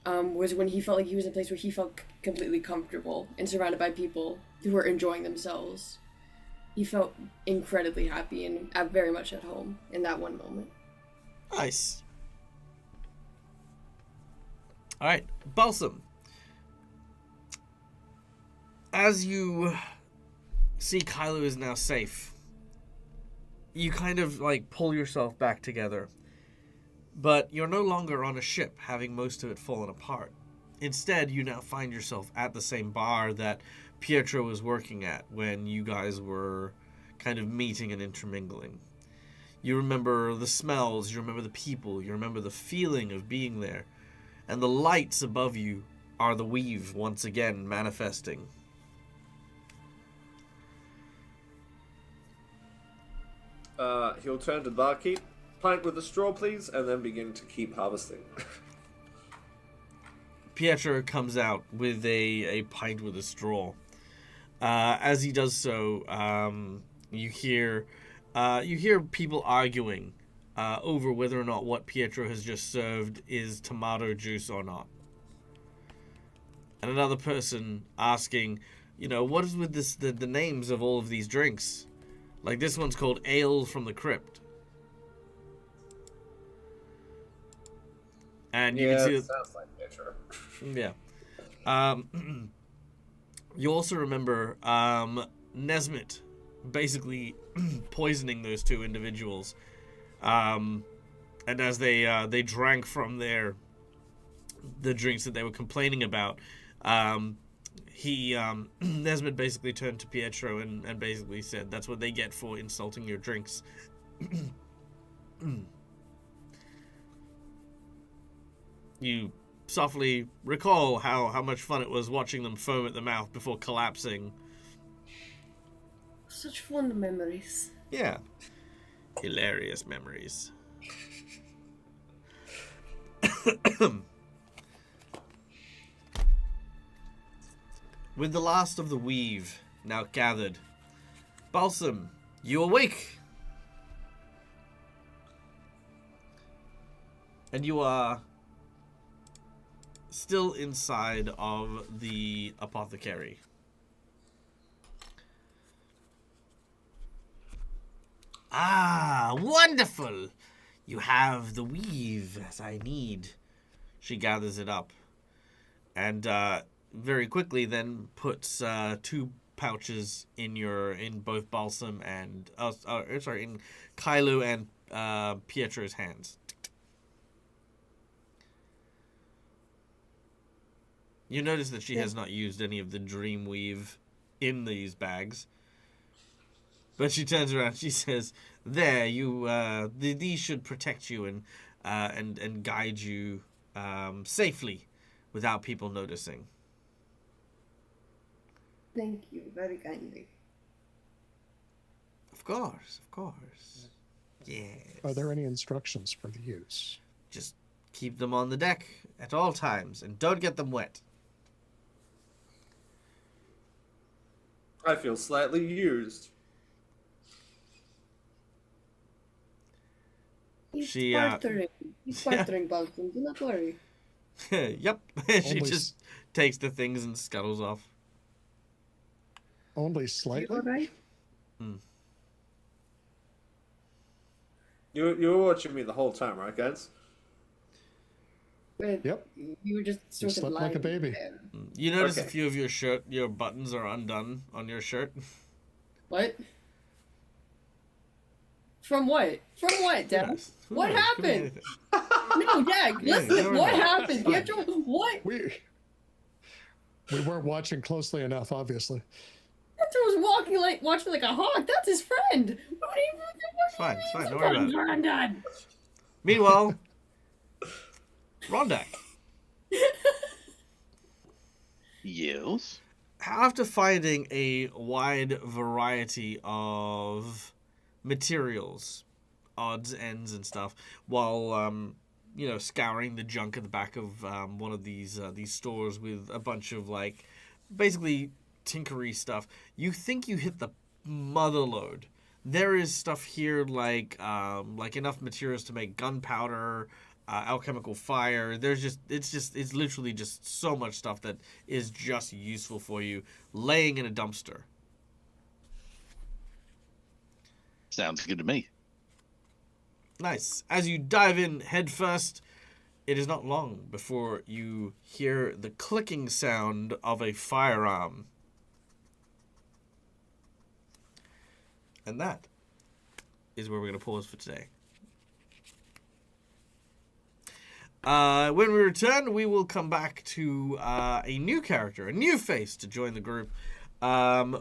was when he felt like he was in a place where he felt completely comfortable and surrounded by people who were enjoying themselves. He felt incredibly happy and very much at home in that one moment. Nice. Alright, Balsam. As you see Kylo is now safe, you kind of like pull yourself back together. But you're no longer on a ship, having most of it fallen apart. Instead, you now find yourself at the same bar that Pietro was working at when you guys were kind of meeting and intermingling. You remember the smells, you remember the people, you remember the feeling of being there. And the lights above you are the weave once again manifesting. He'll turn to the barkeep. Pint with a straw, please, and then begin to keep harvesting. Pietro comes out with a pint with a straw. As he does so, you hear people arguing over whether or not what Pietro has just served is tomato juice or not. And another person asking, what is with this the names of all of these drinks? Like this one's called Ale from the Crypt. And you can see it sounds like Pietro. Yeah. You also remember Nesmith basically poisoning those two individuals. And as they drank from the drinks that they were complaining about, Nesmith basically turned to Pietro and basically said, "That's what they get for insulting your drinks." You softly recall how much fun it was watching them foam at the mouth before collapsing. Such fond memories. Yeah. Hilarious memories. With the last of the weave now gathered, Balsam, you awake. And you are still inside of the apothecary. Ah, wonderful! You have the weave as I need. She gathers it up. And very quickly then puts 2 pouches in both Balsam and in Kailu and Pietro's hands. You notice that she has not used any of the dream weave in these bags. But she turns around, she says, "There, you. These should protect you and guide you safely, without people noticing." Thank you very kindly. Of course. Yes. Are there any instructions for the use? Just keep them on the deck at all times, and don't get them wet. I feel slightly used. He's She, bartering. He's bartering, Balsam. Do not worry. Yep. She Only just takes the things and scuttles off. Only You slightly? alright? You were watching me the whole time, right, guys? Wait, Yep. you were just sort of slept like a lying baby. there. You notice a Okay. few of your buttons are undone on your shirt. What? From what? From what, Dad? knows? Who What knows? Could be happened? anything. No, Dad, Yeah, listen, never what know. happened? Fine. Pietro, what? We weren't watching closely enough, obviously. Pietro was watching like a hawk. That's his friend. What do you It's fine. Don't worry about it. Granddad. Meanwhile, Rondak. Yes. After finding a wide variety of materials, odds, ends, and stuff, while scouring the junk at the back of one of these stores with a bunch of basically tinkery stuff, you think you hit the mother lode. There is stuff here like enough materials to make gunpowder, alchemical fire. It's literally just so much stuff that is just useful for you, laying in a dumpster. Sounds good to me. Nice. As you dive in head first, it is not long before you hear the clicking sound of a firearm. And that is where we're going to pause for today. When we return, we will come back to a new character, a new face to join the group,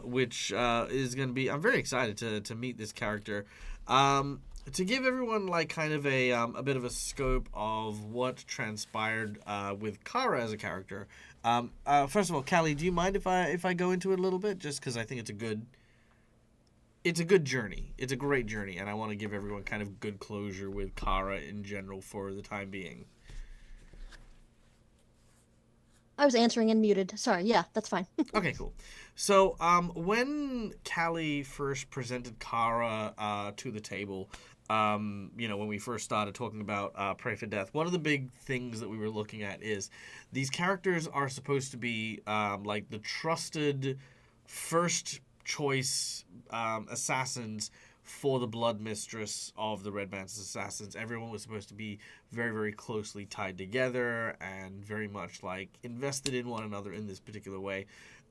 which is going to be... I'm very excited to meet this character. To give everyone kind of a bit of a scope of what transpired with Kara as a character. First of all, Callie, do you mind if I go into it a little bit? Just because I think it's a good journey. It's a great journey, and I want to give everyone kind of good closure with Kara in general for the time being. I was answering and muted. Sorry, yeah, that's fine. Okay, cool. So, when Callie first presented Kara to the table, when we first started talking about Pray for Death, one of the big things that we were looking at is these characters are supposed to be the trusted first choice assassins for the Blood Mistress of the Red Man's Assassins. Everyone was supposed to be very, very closely tied together and very much invested in one another in this particular way.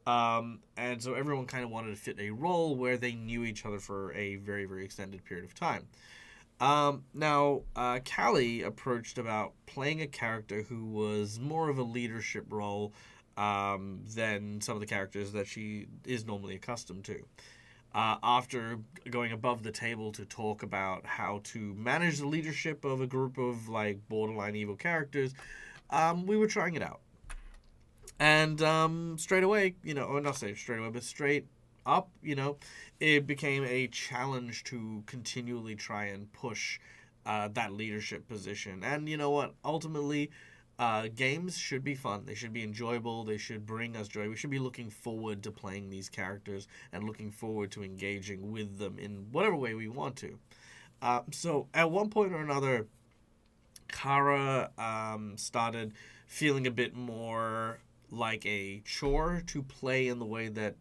And so everyone kind of wanted to fit a role where they knew each other for a very, very extended period of time. Now, Callie approached about playing a character who was more of a leadership role than some of the characters that she is normally accustomed to. After going above the table to talk about how to manage the leadership of a group of borderline evil characters, we were trying it out. And straight away, or not say straight away, but straight up, it became a challenge to continually try and push that leadership position. And you know what? Ultimately, games should be fun. They should be enjoyable. They should bring us joy. We should be looking forward to playing these characters and looking forward to engaging with them in whatever way we want to. So at one point or another, Kara started feeling a bit more like a chore to play in the way that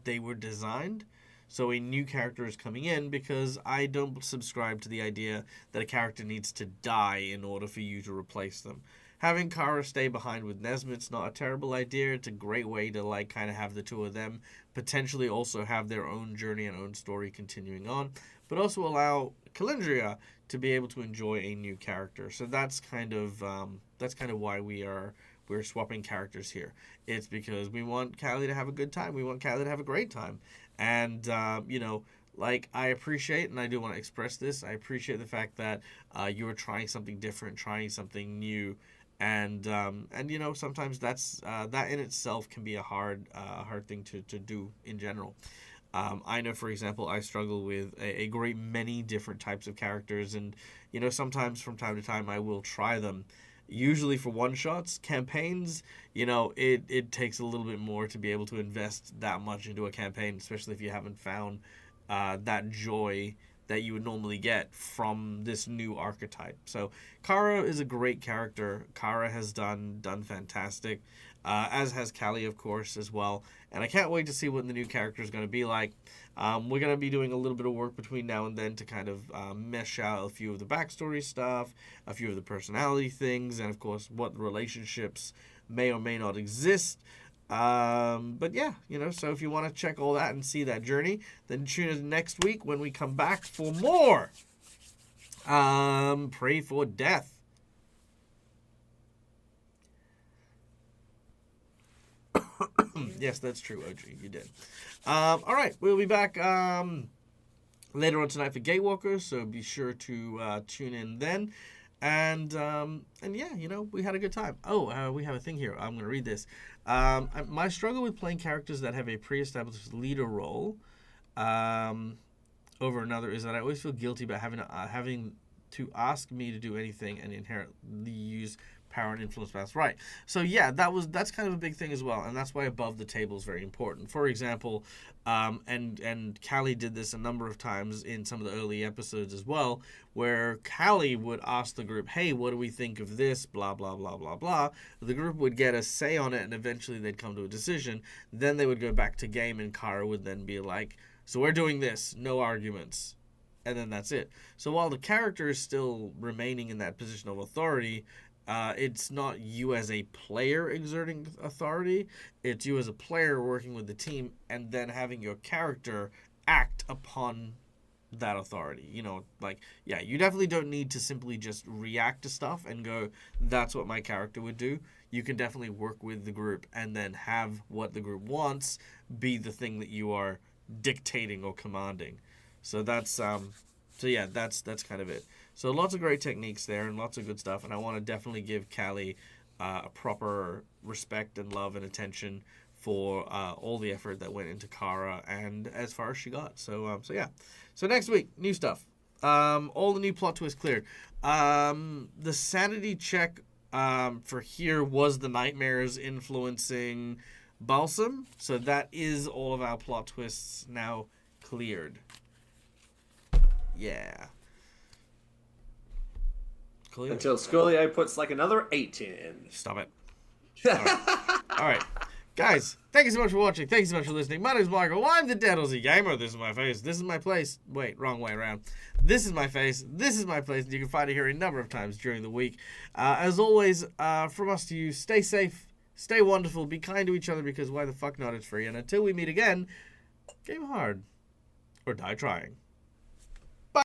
they were designed. So a new character is coming in because I don't subscribe to the idea that a character needs to die in order for you to replace them. Having Kara stay behind with Nesmit's not a terrible idea. It's a great way to like kind of have the two of them potentially also have their own journey and own story continuing on, but also allow Calendria to be able to enjoy a new character. So that's kind of why we're swapping characters here. It's because we want Callie to have a good time. We want Callie to have a great time. And, like, I appreciate, and I do want to express this, I appreciate the fact that you are trying something different, trying something new. And sometimes that's that in itself can be a hard thing to do in general. I know, for example, I struggle with a great many different types of characters, and, sometimes from time to time I will try them. Usually for one-shots, campaigns, it takes a little bit more to be able to invest that much into a campaign, especially if you haven't found that joy that you would normally get from this new archetype. So Kara is a great character. Kara has done fantastic, as has Callie, of course, as well. And I can't wait to see what the new character is going to be like. We're going to be doing a little bit of work between now and then to kind of mesh out a few of the backstory stuff, a few of the personality things, and of course what relationships may or may not exist. But yeah, so if you want to check all that and see that journey, then tune in next week when we come back for more Pray for Death. Yes, that's true, OG. You did. All right, we'll be back later on tonight for Gatewalkers, so be sure to tune in then. And yeah, we had a good time. We have a thing here. I'm going to read this. My struggle with playing characters that have a pre-established leader role over another is that I always feel guilty about having to ask me to do anything and inherently use power and influence balance. Right. So yeah, that's kind of a big thing as well, and that's why above the table is very important. For example, and Callie did this a number of times in some of the early episodes as well, where Callie would ask the group, "Hey, what do we think of this? Blah blah blah blah blah." The group would get a say on it, and eventually they'd come to a decision. Then they would go back to game, and Kara would then be like, "So we're doing this. No arguments." And then that's it. So while the character is still remaining in that position of authority, it's not you as a player exerting authority. It's you as a player working with the team and then having your character act upon that authority. You definitely don't need to simply just react to stuff and go, that's what my character would do. You can definitely work with the group and then have what the group wants be the thing that you are dictating or commanding. So that's that's kind of it. So lots of great techniques there and lots of good stuff. And I want to definitely give Callie a proper respect and love and attention for all the effort that went into Kara and as far as she got. So yeah. So next week, new stuff. All the new plot twists cleared. The sanity check for here was the nightmares influencing Balsam. So that is all of our plot twists now cleared. Yeah. Clear. Until Scully puts like another 8 in. Stop it. All right. Guys, thank you so much for watching. Thank you so much for listening. My name is Michael. I'm the Dead Aussie Gamer. This is my face. This is my place. Wait, wrong way around. This is my face. This is my place. And you can find it here a number of times during the week. As always, from us to you, stay safe, stay wonderful, be kind to each other because why the fuck not? It's free. And until we meet again, game hard or die trying.